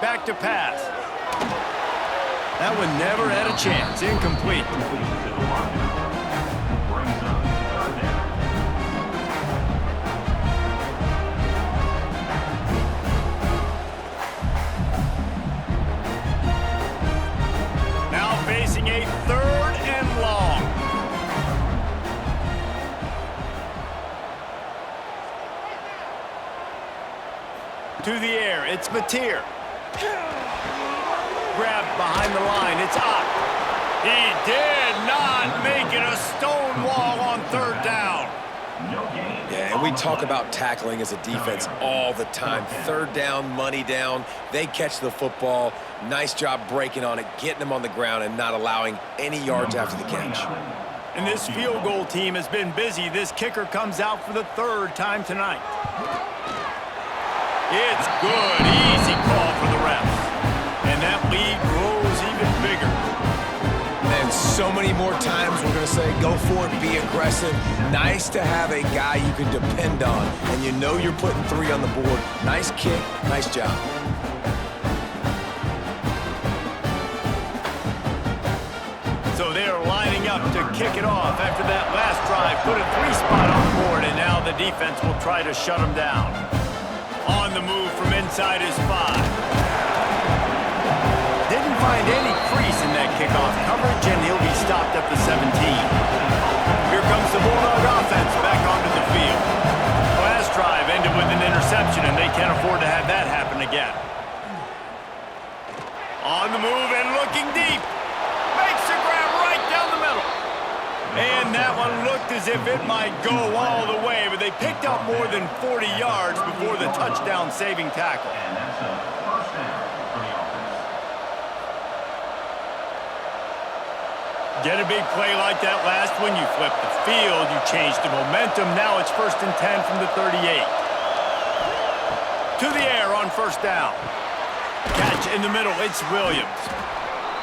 A: Back to pass. That one never had a chance. Incomplete. Now facing a third and long. To the air, it's Mateer. Grabbed behind the line, it's Ott. He did not make it a stone wall on third down.
B: Yeah, and we talk about tackling as a defense all the time. Third down, money down, they catch the football. Nice job breaking on it, getting them on the ground, and not allowing any yards after the catch.
A: And this field goal team has been busy. This kicker comes out for the third time tonight. It's good. Easy call for the refs. And that lead grows even bigger.
B: And so many more times we're going to say, go for it, be aggressive. Nice to have a guy you can depend on, and you know you're putting 3 on the board. Nice kick, nice job.
A: So they are lining up to kick it off after that last drive. Put a 3-spot on the board, and now the defense will try to shut them down. On the move from inside his 5. Didn't find any crease in that kickoff coverage, and he'll be stopped at the 17. Here comes the Bulldog offense back onto the field. Last drive ended with an interception, and they can't afford to have that happen again. On the move and looking deep. Makes a grab right down the middle. And that one looked as if it might go all the way, but they picked up more than 40 yards before the touchdown-saving tackle.
D: And that's a first down for the offense.
A: Get a big play like that last one, you flip the field, you change the momentum. Now it's 1st and 10 from the 38. To the air on first down. Catch in the middle, it's Williams.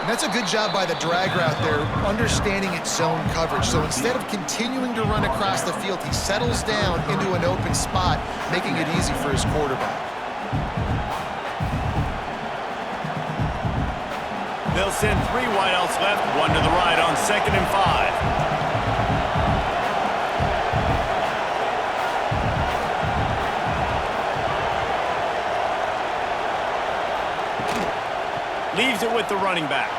C: And that's a good job by the drag route there, understanding its zone coverage. So instead of continuing to run across the field, he settles down into an open spot, making it easy for his quarterback.
A: They'll send 3 wideouts left, 1 to the right on 2nd and 5. Leaves it with the running back.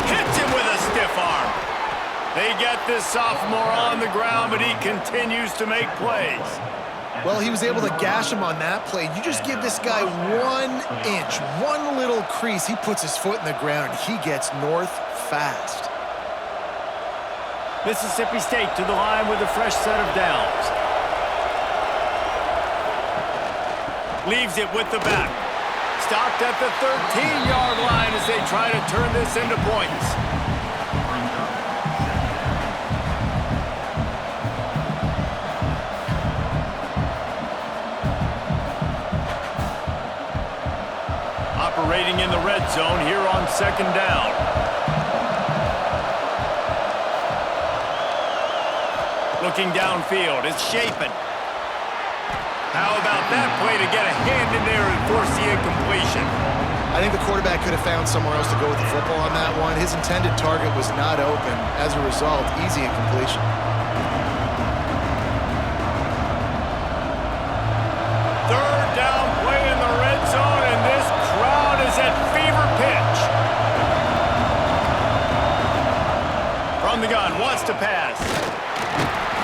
A: Hits him with a stiff arm. They get this sophomore on the ground, but he continues to make plays.
C: Well, he was able to gash him on that play. You just give this guy 1 inch, one little crease, he puts his foot in the ground, and he gets north fast.
A: Mississippi State to the line with a fresh set of downs. Leaves it with the back. Stopped at the 13-yard line as they try to turn this into points. Operating in the red zone here on 2nd down. Looking downfield, it's Shapen. How about that play to get a hand in there and force the incompletion?
C: I think the quarterback could have found somewhere else to go with the football on that one. His intended target was not open. As a result, easy incompletion.
A: Third down play in the red zone, and this crowd is at fever pitch. From the gun, wants to pass.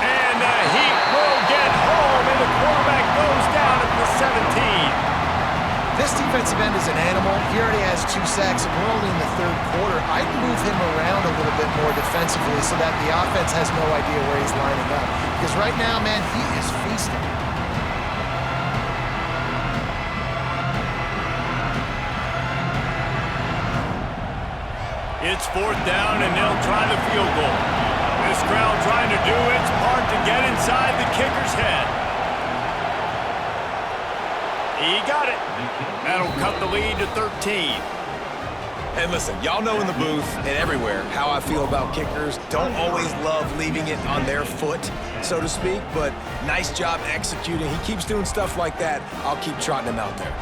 A: And the Heat will get home, and the quarterback goes down at the 17.
C: This defensive end is an animal. He already has 2 sacks, and we're only in the 3rd quarter. I'd move him around a little bit more defensively so that the offense has no idea where he's lining up. Because right now, man, he is feasting.
A: It's 4th down, and they'll try the field goal. This crowd trying to do its part to get inside the kicker's head. He got it. That'll cut the lead to 13.
B: And listen, y'all know in the booth and everywhere how I feel about kickers. Don't always love leaving it on their foot, so to speak, but nice job executing. He keeps doing stuff like that. I'll keep trotting him out there.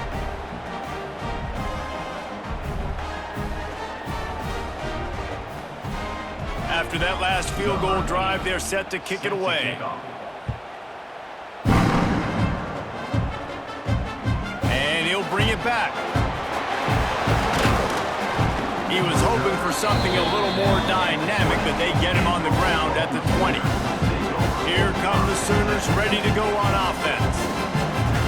A: After that last field goal drive, they're set to kick it away. And he'll bring it back. He was hoping for something a little more dynamic, but they get him on the ground at the 20. Here come the Sooners ready to go on offense.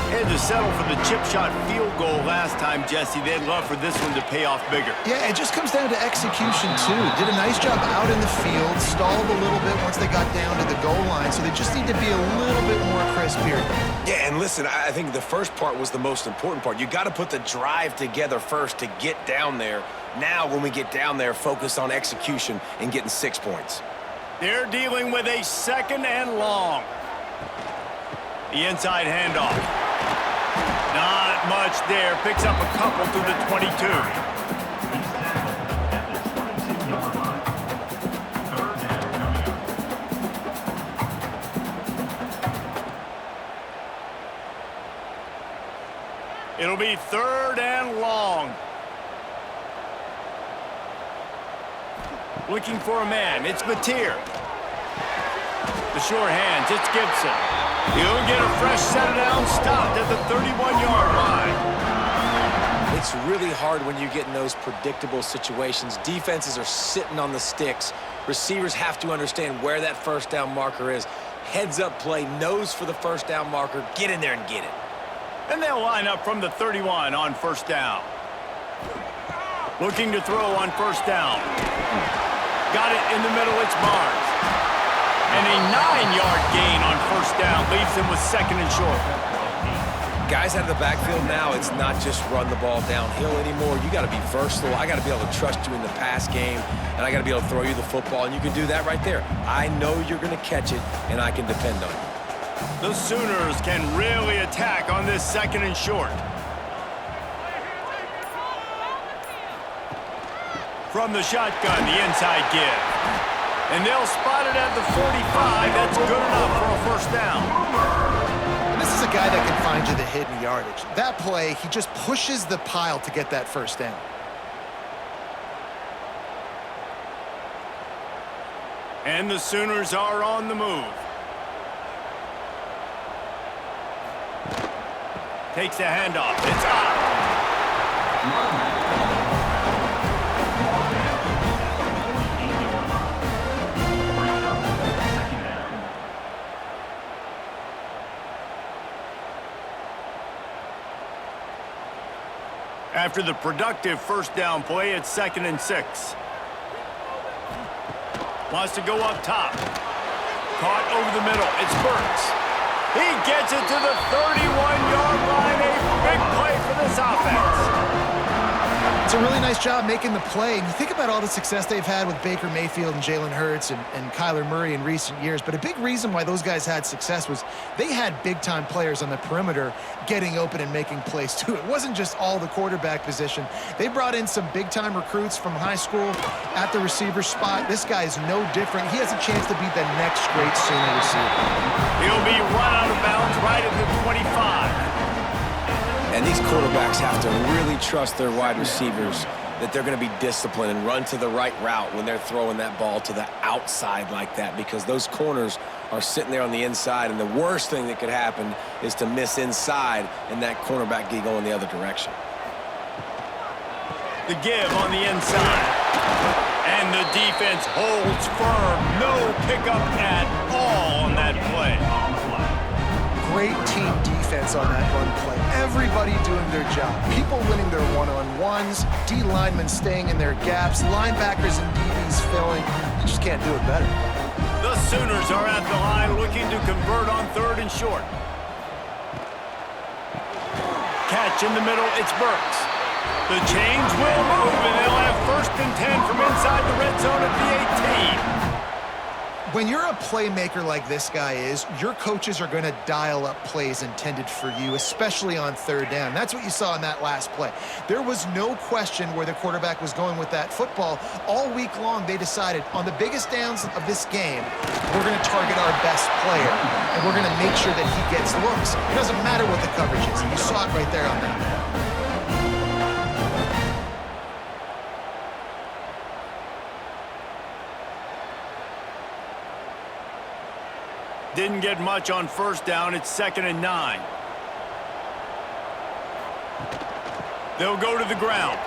A: Had to settle for the chip shot field goal last time, Jesse. They'd love for this one to pay off bigger.
C: Yeah, it just comes down to execution, too. Did a nice job out in the field, stalled a little bit once they got down to the goal line, so they just need to be a little bit more crisp here.
B: Yeah, and listen, I think the first part was the most important part. You got to put the drive together first to get down there. Now, when we get down there, focus on execution and getting 6 points.
A: They're dealing with a 2nd and long. The inside handoff. Not much there. Picks up a couple through the 22. It'll be 3rd and long. Looking for a man. It's Mateer. The short hands. It's Gibson. He'll get a fresh set down, stopped at the 31-yard line.
B: It's really hard when you get in those predictable situations. Defenses are sitting on the sticks. Receivers have to understand where that first down marker is. Heads up play, nose for the first down marker. Get in there and get it.
A: And they'll line up from the 31 on 1st down. Looking to throw on 1st down. Got it in the middle. It's Barnes. And a 9-yard gain on 1st down leaves him with 2nd and short.
B: Guys out of the backfield now, it's not just run the ball downhill anymore. You got to be versatile. I got to be able to trust you in the pass game, and I got to be able to throw you the football, and you can do that right there. I know you're going to catch it, and I can depend on you.
A: The Sooners can really attack on this 2nd and short. From the shotgun, the inside give. And they'll spot it at the 45. That's good enough for a 1st down.
C: And this is a guy that can find you the hidden yardage. That play, he just pushes the pile to get that 1st down.
A: And the Sooners are on the move. Takes the handoff. It's out. After the productive 1st down play, it's 2nd and 6. Wants to go up top. Caught over the middle. It's Burks. He gets it to the 31-yard line. A big play for this offense.
C: It's a really nice job making the play. And you think about all the success they've had with Baker Mayfield and Jalen Hurts and Kyler Murray in recent years. But a big reason why those guys had success was they had big-time players on the perimeter getting open and making plays, too. It wasn't just all the quarterback position. They brought in some big-time recruits from high school at the receiver spot. This guy is no different. He has a chance to be the next great Sooner receiver.
A: He'll be run out of bounds right at the 25.
B: And these quarterbacks have to really trust their wide receivers that they're going to be disciplined and run to the right route when they're throwing that ball to the outside like that, because those corners are sitting there on the inside, and the worst thing that could happen is to miss inside and that cornerback get going the other direction.
A: The give on the inside. And the defense holds firm. No pickup at all on that play.
C: Great team defense on that run play. Everybody doing their job. People winning their one-on-ones, D linemen staying in their gaps, linebackers and DBs filling. You just can't do it better.
A: The Sooners are at the line looking to convert on 3rd and short. Catch in the middle, it's Burks. The chains will move, and they'll have 1st and 10 from inside the red zone at the 18.
C: When you're a playmaker like this guy is, your coaches are going to dial up plays intended for you, especially on 3rd down. That's what you saw in that last play. There was no question where the quarterback was going with that football. All week long, they decided on the biggest downs of this game, we're going to target our best player, and we're going to make sure that he gets looks. It doesn't matter what the coverage is. You saw it right there on that.
A: Didn't get much on 1st down. It's 2nd and 9. They'll go to the ground.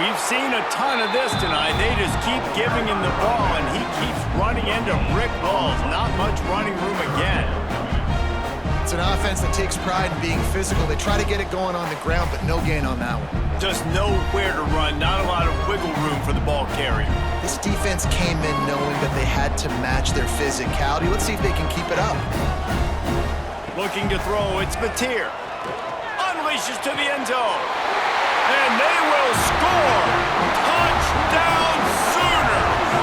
A: We've seen a ton of this tonight. They just keep giving him the ball, and he keeps running into brick walls. Not much running room again.
C: It's an offense that takes pride in being physical. They try to get it going on the ground, but no gain on that one.
A: Just nowhere to run. Not a lot of wiggle room for the ball carrier.
C: This defense came in knowing that they had to match their physicality. Let's see if they can keep it up.
A: Looking to throw, it's Mateer. Unleashes to the end zone. And they will score! Touchdown Sooners!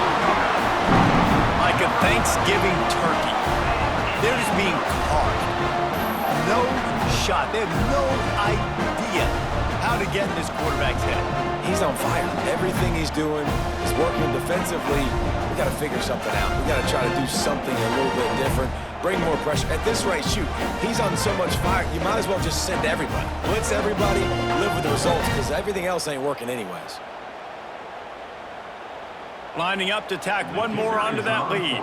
A: Like a Thanksgiving turkey. They're just being carved. No shot. They have no idea how to get in this quarterback's head.
B: He's on fire. Everything he's doing is working defensively. We got to figure something out. We got to try to do something a little bit different. Bring more pressure. At this rate, shoot, he's on so much fire, you might as well just send everybody. Blitz everybody, live with the results, because everything else ain't working anyways.
A: Lining up to tack one more onto that lead.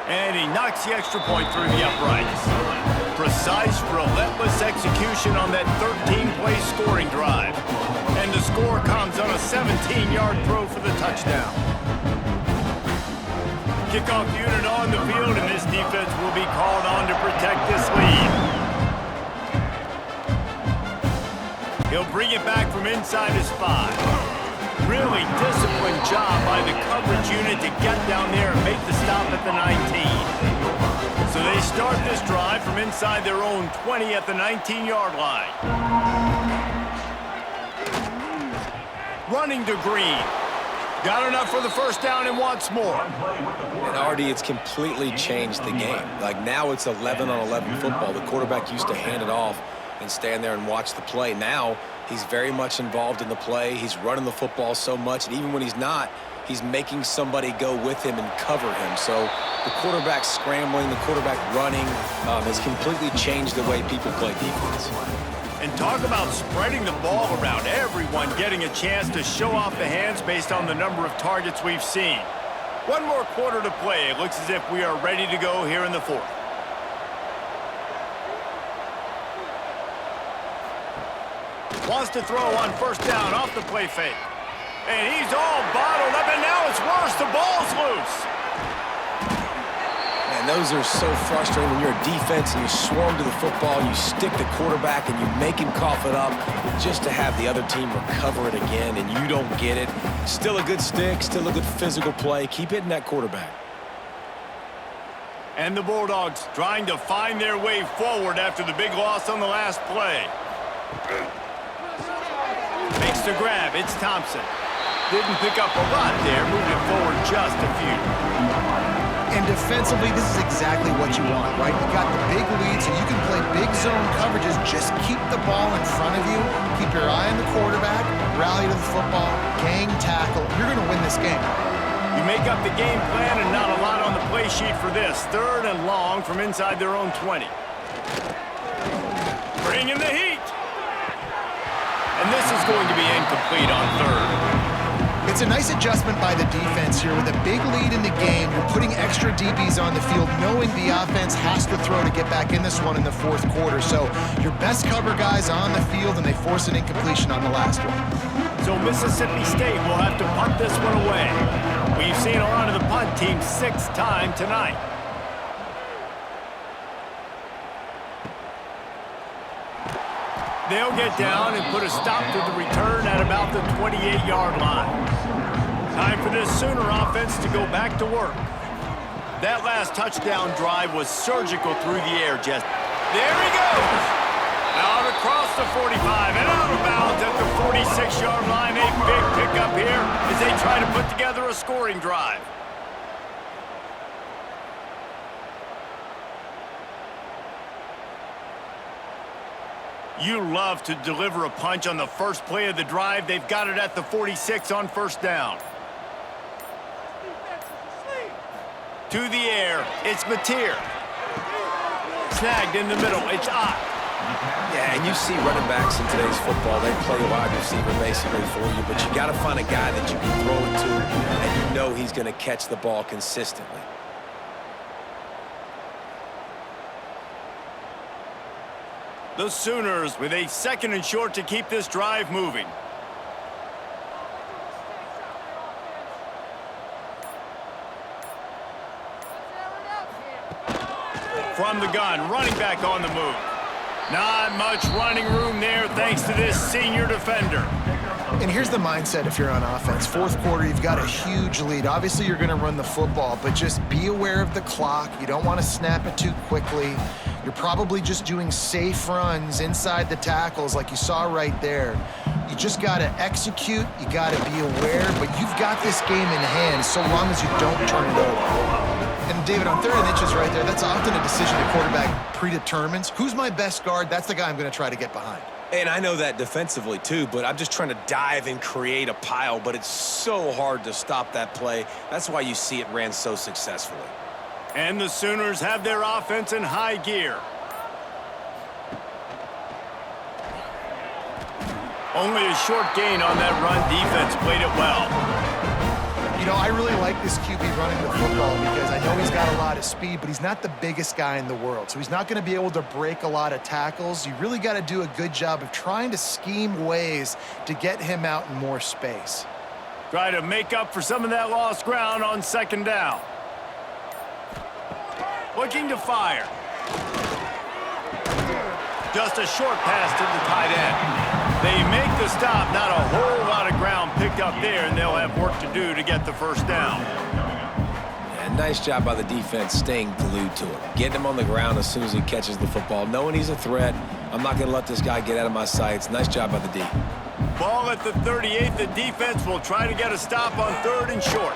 A: And he knocks the extra point through the uprights. Precise, relentless execution on that 13-play scoring drive. And the score comes on a 17-yard throw for the touchdown. Kickoff unit on the field, and this defense will be called on to protect this lead. He'll bring it back from inside his 5. Really disciplined job by the coverage unit to get down there and make the stop at the 19. So they start this drive from inside their own 20 at the 19-yard line. Running to Green. Got enough for the 1st down and wants more.
B: And Artie, it's completely changed the game. Like now it's 11-on-11 football. The quarterback used to hand it off and stand there and watch the play. Now he's very much involved in the play. He's running the football so much, and even when he's not, he's making somebody go with him and cover him. So the quarterback scrambling, the quarterback running has completely changed the way people play defense.
A: And talk about spreading the ball around. Everyone getting a chance to show off the hands based on the number of targets we've seen. One more quarter to play. It looks as if we are ready to go here in the 4th. Wants to throw on 1st down off the play fake. And he's all bottled up, and now it's worse. The ball's loose.
B: Man, those are so frustrating when you're a defense and you swarm to the football, you stick the quarterback, and you make him cough it up just to have the other team recover it again, and you don't get it. Still a good stick, still a good physical play. Keep hitting that quarterback.
A: And the Bulldogs trying to find their way forward after the big loss on the last play. Makes the grab. It's Thompson. Didn't pick up a lot there. Moved it forward just a few.
C: And defensively, this is exactly what you want, right? You got the big lead, so you can play big zone coverages. Just keep the ball in front of you. Keep your eye on the quarterback. Rally to the football. Gang tackle. You're going to win this game.
A: You make up the game plan and not a lot on the play sheet for this. 3rd and long from inside their own 20. Bring in the heat. And this is going to be incomplete on 3rd.
C: It's a nice adjustment by the defense here. With a big lead in the game, you're putting extra DBs on the field, knowing the offense has to throw to get back in this one in the 4th quarter. So your best cover guys on the field, and they force an incompletion on the last one.
A: So Mississippi State will have to punt this one away. We've seen a lot of the punt team 6th time tonight. They'll get down and put a stop to the return at about the 28-yard line. Time for this Sooner offense to go back to work. That last touchdown drive was surgical through the air, Jess. There he goes! Out across the 45 and out of bounds at the 46-yard line. A big pickup here as they try to put together a scoring drive. You love to deliver a punch on the first play of the drive. They've got it at the 46 on first down. To the air, it's Mateer. Snagged in the middle, it's Ott.
B: Yeah, and you see running backs in today's football, they play wide receiver basically for you, but you got to find a guy that you can throw it to, and you know he's going to catch the ball consistently.
A: The Sooners with a 2nd and short to keep this drive moving. From the gun, running back on the move. Not much running room there thanks to this senior defender.
C: And here's the mindset if you're on offense. Fourth quarter, you've got a huge lead. Obviously, you're going to run the football, but just be aware of the clock. You don't want to snap it too quickly. You're probably just doing safe runs inside the tackles like you saw right there. You just got to execute. You got to be aware, but you've got this game in hand so long as you don't turn it over. And David, on 3rd and inches right there, that's often a decision a quarterback predetermines. Who's my best guard? That's the guy I'm going to try to get behind.
B: And I know that defensively too, but I'm just trying to dive and create a pile, but it's so hard to stop that play. That's why you see it ran so successfully.
A: And the Sooners have their offense in high gear. Only a short gain on that run. Defense played it well.
C: You know, I really like this QB running the football because I know he's got a lot of speed, but he's not the biggest guy in the world. So he's not going to be able to break a lot of tackles. You really got to do a good job of trying to scheme ways to get him out in more space.
A: Try to make up for some of that lost ground on 2nd down. Looking to fire. Just a short pass to the tight end. They make the stop, not a whole lot of ground picked up there, and they'll have work to do to get the first down.
B: And nice job by the defense staying glued to him. Getting him on the ground as soon as he catches the football, knowing he's a threat. I'm not going to let this guy get out of my sights. Nice job by the D.
A: Ball at the 38. The defense will try to get a stop on 3rd and short.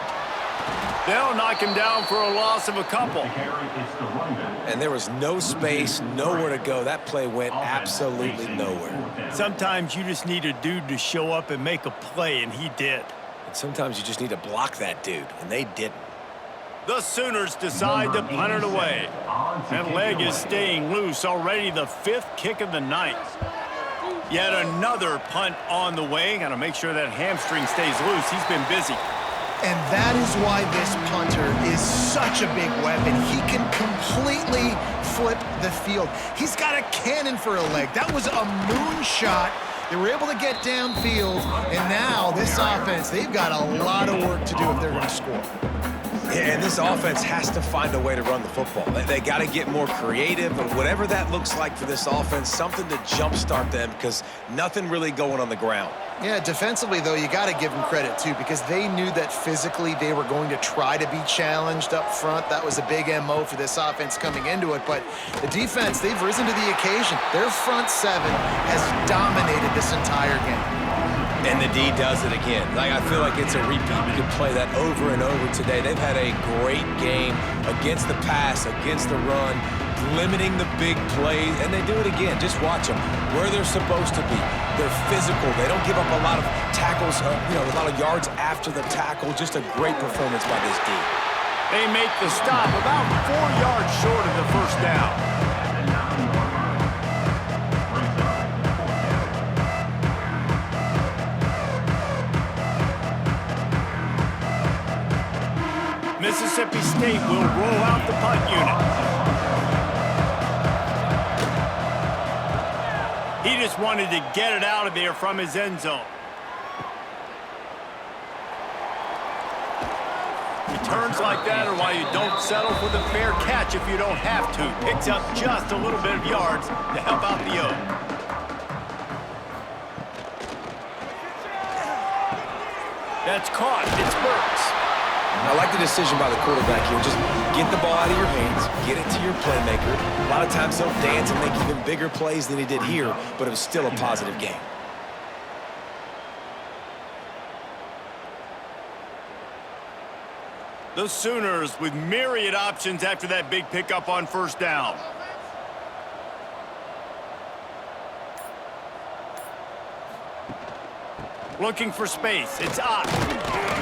A: They'll knock him down for a loss of a couple.
B: And there was no space, nowhere to go. That play went absolutely nowhere.
A: Sometimes you just need a dude to show up and make a play, and he did.
B: And sometimes you just need to block that dude, and they didn't.
A: The Sooners decide to punt it away. That leg is staying loose, already the 5th kick of the night. Yet another punt on the way. Got to make sure that hamstring stays loose. He's been busy.
C: And that is why this punter is such a big weapon. He can completely flip the field. He's got a cannon for a leg. That was a moonshot. They were able to get downfield, and now this offense, they've got a lot of work to do if they're going to score.
B: Yeah, and this offense has to find a way to run the football. They got to get more creative, and whatever that looks like for this offense, something to jumpstart them because nothing really going on the ground.
C: Yeah, defensively, though, you got to give them credit, too, because they knew that physically they were going to try to be challenged up front. That was a big MO for this offense coming into it. But the defense, they've risen to the occasion. Their front 7 has dominated this entire game.
B: And the D does it again. Like, I feel like it's a repeat. We could play that over and over today. They've had a great game against the pass, against the run, limiting the big plays, and they do it again. Just watch them where they're supposed to be. They're physical. They don't give up a lot of tackles, a lot of yards after the tackle. Just a great performance by this D.
A: They make the stop about 4 yards short of the first down. Mississippi State will roll out the punt unit. He just wanted to get it out of there from his end zone. Returns like that are why you don't settle for the fair catch if you don't have to. Picks up just a little bit of yards to help out the O. That's caught. It's Burks.
B: I like the decision by the quarterback here. Just get the ball out of your hands, get it to your playmaker. A lot of times he'll dance and make even bigger plays than he did here, but it was still a positive game.
A: The Sooners with myriad options after that big pickup on first down. Looking for space. It's up.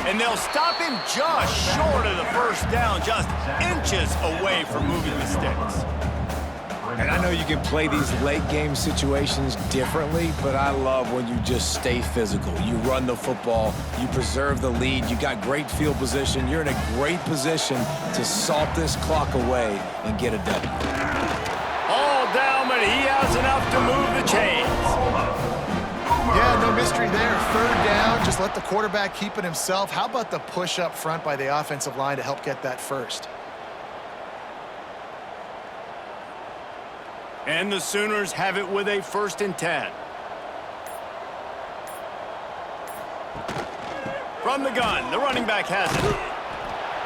A: And they'll stop him just short of the first down, just inches away from moving the sticks.
B: And I know you can play these late game situations differently, but I love when you just stay physical. You run the football, you preserve the lead, you got great field position, you're in a great position to salt this clock away and get a W.
A: All down, but he has enough to move the chains.
C: Yeah, no mystery there. Third down, just let the quarterback keep it himself. How about the push up front by the offensive line to help get that first?
A: And the Sooners have it with a 1st and 10. From the gun, the running back has it.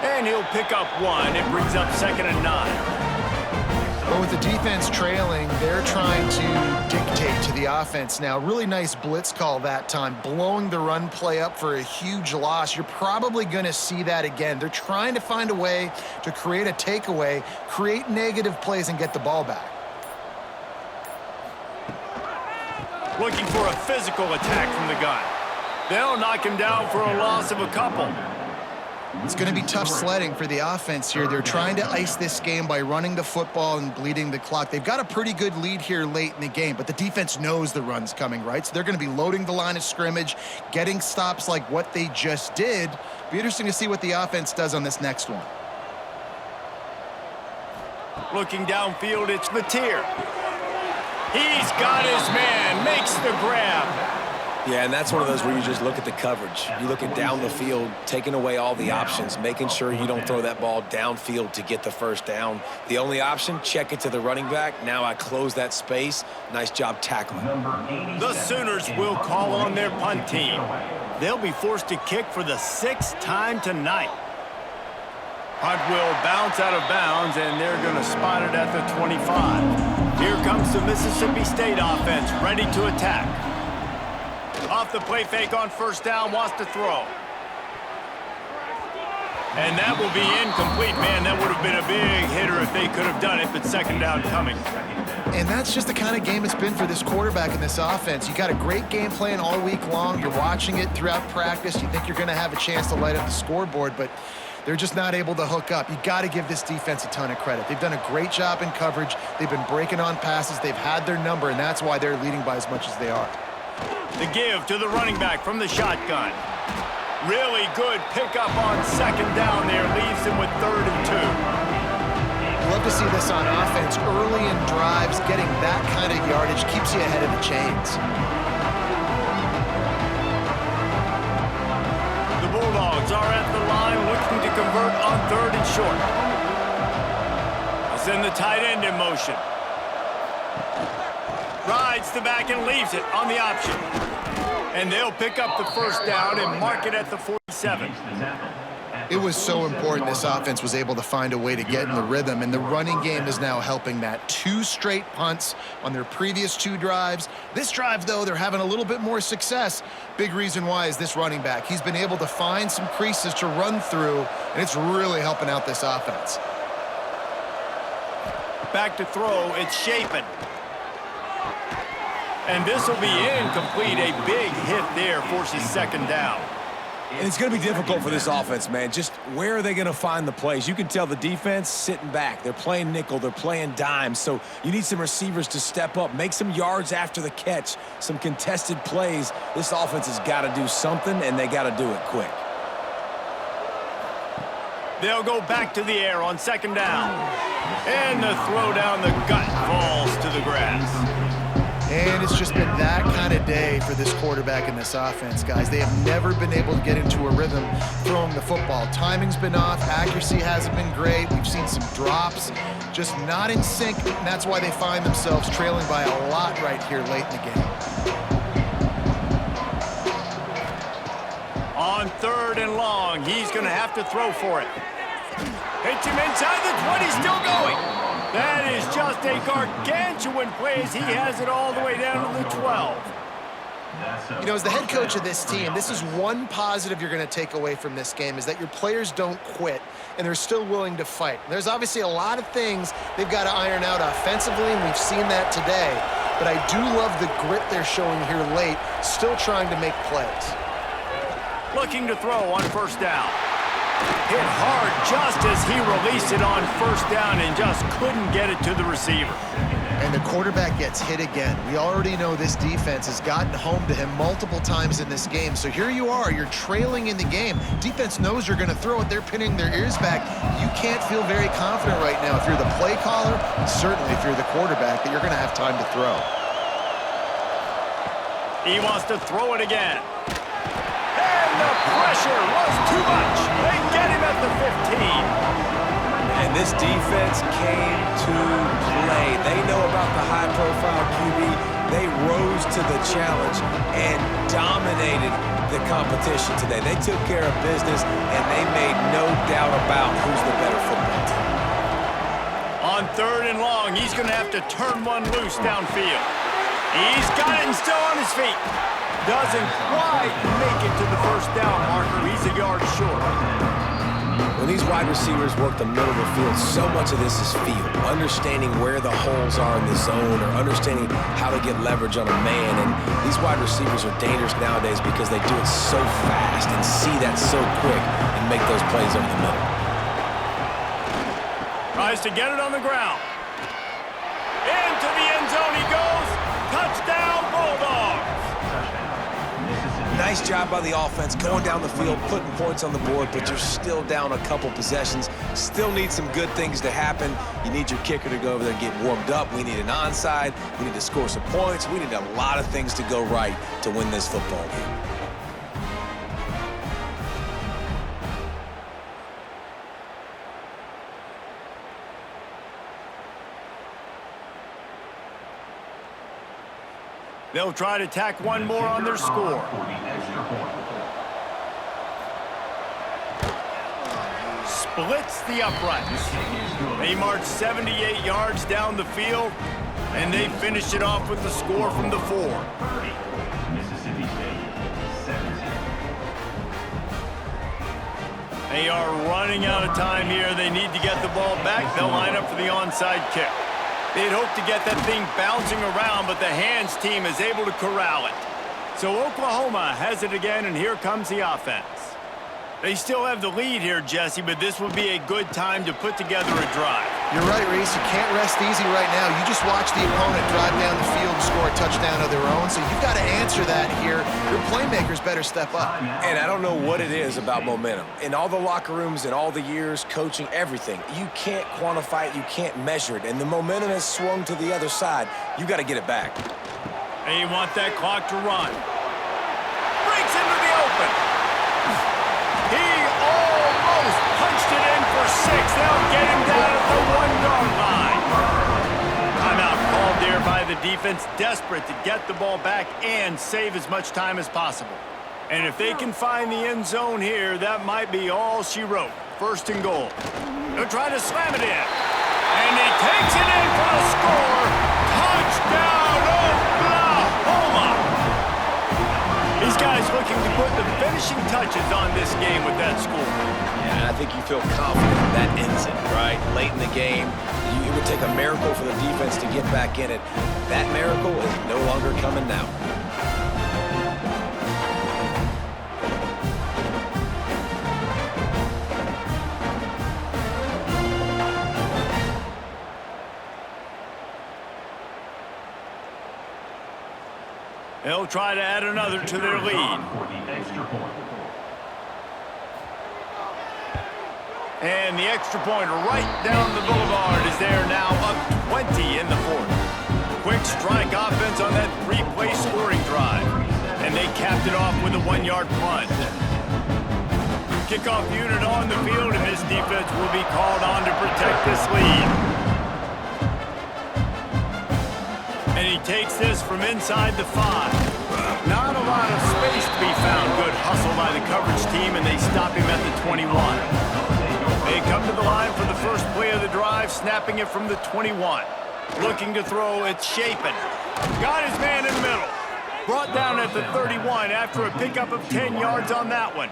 A: And he'll pick up 1. It brings up 2nd and 9.
C: But with the defense trailing, they're trying to dictate to the offense now. Really nice blitz call that time, blowing the run play up for a huge loss. You're probably going to see that again. They're trying to find a way to create a takeaway, create negative plays, and get the ball back.
A: Looking for a physical attack from the gun. They'll knock him down for a loss of a couple.
C: It's going to be tough sledding for the offense here. They're trying to ice this game by running the football and bleeding the clock. They've got a pretty good lead here late in the game, but the defense knows the run's coming, right? So they're going to be loading the line of scrimmage, getting stops like what they just did. Be interesting to see what the offense does on this next one.
A: Looking downfield, it's Mateer. He's got his man, makes the grab.
B: Yeah, and that's one of those where you just look at the coverage. You look at down the field, taking away all the options, making sure you don't throw that ball downfield to get the first down. The only option, check it to the running back. Now I close that space. Nice job tackling.
A: The Sooners will call on their punt team. They'll be forced to kick for the 6th time tonight. Punt will bounce out of bounds, and they're going to spot it at the 25. Here comes the Mississippi State offense, ready to attack. Off the play fake on first down, wants to throw. And that will be incomplete. Man, that would have been a big hitter if they could have done it, but 2nd down coming.
C: And that's just the kind of game it's been for this quarterback in this offense. You got a great game plan all week long. You're watching it throughout practice. You think you're going to have a chance to light up the scoreboard, but they're just not able to hook up. You got to give this defense a ton of credit. They've done a great job in coverage. They've been breaking on passes. They've had their number, and that's why they're leading by as much as they are.
A: The give to the running back from the shotgun. Really good pickup on 2nd down there. Leaves him with 3rd and 2.
C: Love to see this on offense. Early in drives, getting that kind of yardage keeps you ahead of the chains.
A: The Bulldogs are at the line looking to convert on 3rd and short. I'll send the tight end in motion. Rides the back and leaves it on the option. And they'll pick up the first down and mark it at the 47.
C: It was so important this offense was able to find a way to get in the rhythm, and the running game is now helping that. 2 straight punts on their previous 2 drives. This drive, though, they're having a little bit more success. Big reason why is this running back. He's been able to find some creases to run through, and it's really helping out this offense.
A: Back to throw, it's Chapin. And this will be incomplete. A big hit there forces 2nd down.
B: And it's going to be difficult for this offense, man. Just where are they going to find the plays? You can tell the defense sitting back. They're playing nickel. They're playing dime. So you need some receivers to step up, make some yards after the catch, some contested plays. This offense has got to do something, and they got to do it quick.
A: They'll go back to the air on 2nd down. And the throw down the gut falls to the grass.
C: And it's just been that kind of day for this quarterback in this offense, guys. They have never been able to get into a rhythm throwing the football. Timing's been off. Accuracy hasn't been great. We've seen some drops. Just not in sync, and that's why they find themselves trailing by a lot right here late in the game.
A: On 3rd 3rd and long. He's going to have to throw for it. Hits him inside the 20, still going. That is just a gargantuan play as he has it all the way down to the 12.
C: You know, as the head coach of this team, this is one positive you're going to take away from this game, is that your players don't quit, and they're still willing to fight. There's obviously a lot of things they've got to iron out offensively, and we've seen that today. But I do love the grit they're showing here late, still trying to make plays.
A: Looking to throw on 1st down. Hit hard just as he released it on 1st down and just couldn't get it to the receiver.
C: And the quarterback gets hit again. We already know this defense has gotten home to him multiple times in this game. So here you are, you're trailing in the game. Defense knows you're going to throw it. They're pinning their ears back. You can't feel very confident right now if you're the play caller, and certainly if you're the quarterback, that you're going to have time to throw.
A: He wants to throw it again. And the pressure was too much. They get him at the 15.
B: And this defense came to play. They know about the high-profile QB. They rose to the challenge and dominated the competition today. They took care of business, and they made no doubt about who's the better football team.
A: On 3rd and long, he's going to have to turn one loose downfield. He's got it and still on his feet. Doesn't quite make it to the 1st down marker. He's a yard short.
B: When these wide receivers work the middle of the field, so much of this is feel. Understanding where the holes are in the zone or understanding how to get leverage on a man. And these wide receivers are dangerous nowadays because they do it so fast and see that so quick and make those plays over the middle.
A: Tries to get it on the ground. Into the end zone he goes. Touchdown, Bulldogs.
B: Nice job by the offense going down the field, putting points on the board, but you're still down a couple possessions. Still need some good things to happen. You need your kicker to go over there and get warmed up. We need an onside. We need to score some points. We need a lot of things to go right to win this football game.
A: They'll try to tack one more on their score. Splits the uprights. They march 78 yards down the field, and they finish it off with the score from the 4. They are running out of time here. They need to get the ball back. They'll line up for the onside kick. They'd hope to get that thing bouncing around, but the hands team is able to corral it. So Oklahoma has it again, and here comes the offense. They still have the lead here, Jesse, but this would be a good time to put together a drive.
C: You're right, Reese. You can't rest easy right now. You just watch the opponent drive down the field and score a touchdown of their own, so you've got to answer that here. Your playmakers better step up.
B: And I don't know what it is about momentum. In all the locker rooms, in all the years, coaching, everything, you can't quantify it, you can't measure it, and the momentum has swung to the other side. You got to get it back.
A: They want that clock to run. Breaks into the open. He almost punched it in for 6. They'll get him down at the 1-yard line. Timeout called there by the defense, desperate to get the ball back and save as much time as possible. And if they can find the end zone here, that might be all she wrote. 1st and goal. They'll try to slam it in. And he takes it in for the score. Touchdown, Oklahoma! These guys looking to put the finishing touches on this game with that score.
B: Yeah, and I think you feel confident that ends it, right? Late in the game, it would take a miracle for the defense to get back in it. That miracle is no longer coming now.
A: They'll try to add another to their lead. And the extra point right down the boulevard is there now, up 20 in the 4th. Quick strike offense on that 3-play scoring drive. And they capped it off with a 1-yard punt. Kickoff unit on the field, and this defense will be called on to protect this lead. And he takes this from inside the 5. Not a lot of space to be found. Good hustle by the coverage team, and they stop him at the 21. They come to the line for the first play of the drive, snapping it from the 21. Looking to throw, it's Chapin. Got his man in the middle. Brought down at the 31 after a pickup of 10 yards on that one.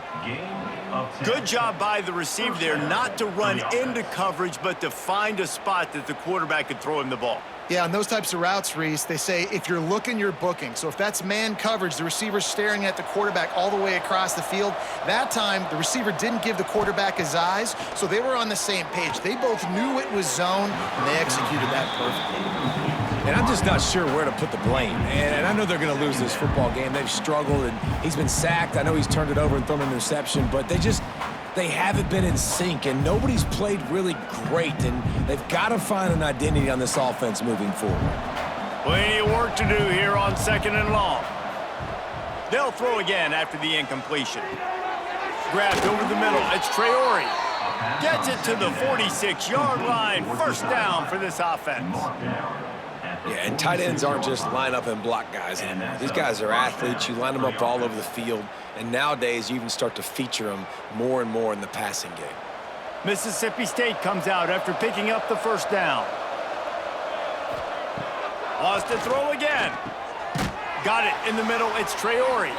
A: Good job by the receiver there not to run into coverage, but to find a spot that the quarterback could throw him the ball.
C: Yeah, on those types of routes, Reese, they say if you're looking, you're booking. So if that's man coverage, the receiver's staring at the quarterback all the way across the field. That time, the receiver didn't give the quarterback his eyes, so they were on the same page. They both knew it was zone, and they executed that perfectly.
B: And I'm just not sure where to put the blame. And I know they're going to lose this football game. They've struggled, and he's been sacked. I know he's turned it over and thrown an interception, but they haven't been in sync, and nobody's played really great, and they've got to find an identity on this offense moving forward.
A: Plenty of work to do here on 2nd and long. They'll throw again after the incompletion. Grabbed over the middle. It's Traore. Gets it to the 46-yard line. First down for this offense.
B: Yeah, and tight ends aren't just line up and block guys anymore. These guys are athletes. You line them up all over the field, and nowadays you even start to feature them more and more in the passing game.
A: Mississippi State comes out after picking up the first down. Lost to throw again. Got it in the middle. It's Traore.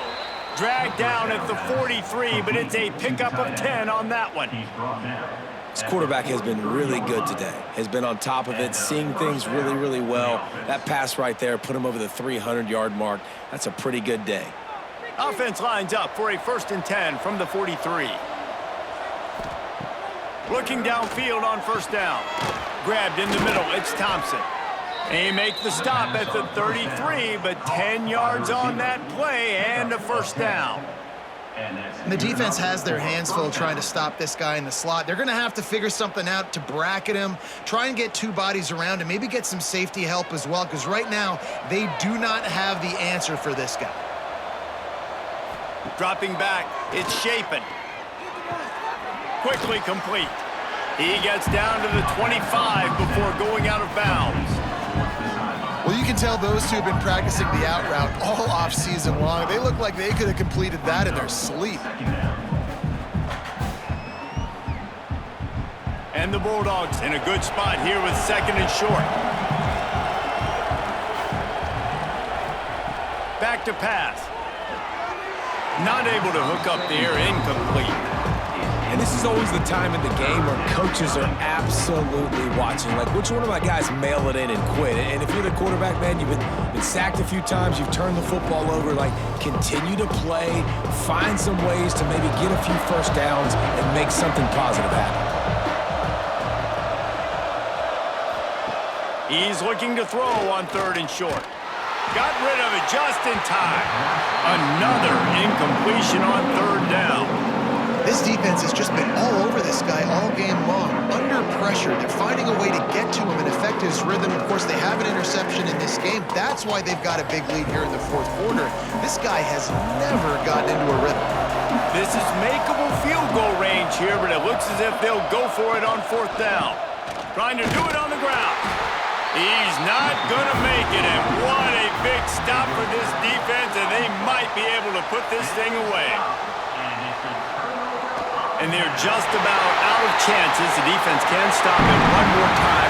A: Dragged down at the 43, but it's a pickup of 10 on that one.
B: This quarterback has been really good today. Has been on top of it, seeing things really, really well. That pass right there put him over the 300-yard mark. That's a pretty good day.
A: Offense lines up for a 1st and 10 from the 43. Looking downfield on first down. Grabbed in the middle. It's Thompson. He makes the stop at the 33, but 10 yards on that play and a first down.
C: And the defense has their hands full trying to stop this guy in the slot. They're going to have to figure something out to bracket him, try and get two bodies around him, maybe get some safety help as well, because right now they do not have the answer for this guy.
A: Dropping back, it's Chapin. Quickly complete. He gets down to the 25 before going out of bounds.
C: Well, you can tell those two have been practicing the out route all off-season long. They look like they could have completed that in their sleep.
A: And the Bulldogs in a good spot here with 2nd and short. Back to pass. Not able to hook up there, incomplete.
B: And this is always the time in the game where coaches are absolutely watching. Like, which one of my guys mail it in and quit? And if you're the quarterback, man, you've been sacked a few times, you've turned the football over, like, continue to play, find some ways to maybe get a few first downs and make something positive happen.
A: He's looking to throw on 3rd and short. Got rid of it just in time. Another incompletion on 3rd down.
C: This defense has just been all over this guy all game long. Under pressure, they're finding a way to get to him and affect his rhythm. Of course, they have an interception in this game. That's why they've got a big lead here in the 4th quarter. This guy has never gotten into a rhythm.
A: This is makeable field goal range here, but it looks as if they'll go for it on 4th down. Trying to do it on the ground. He's not going to make it, and what a big stop for this defense, and they might be able to put this thing away. And they're just about out of chances. The defense can stop him one more time.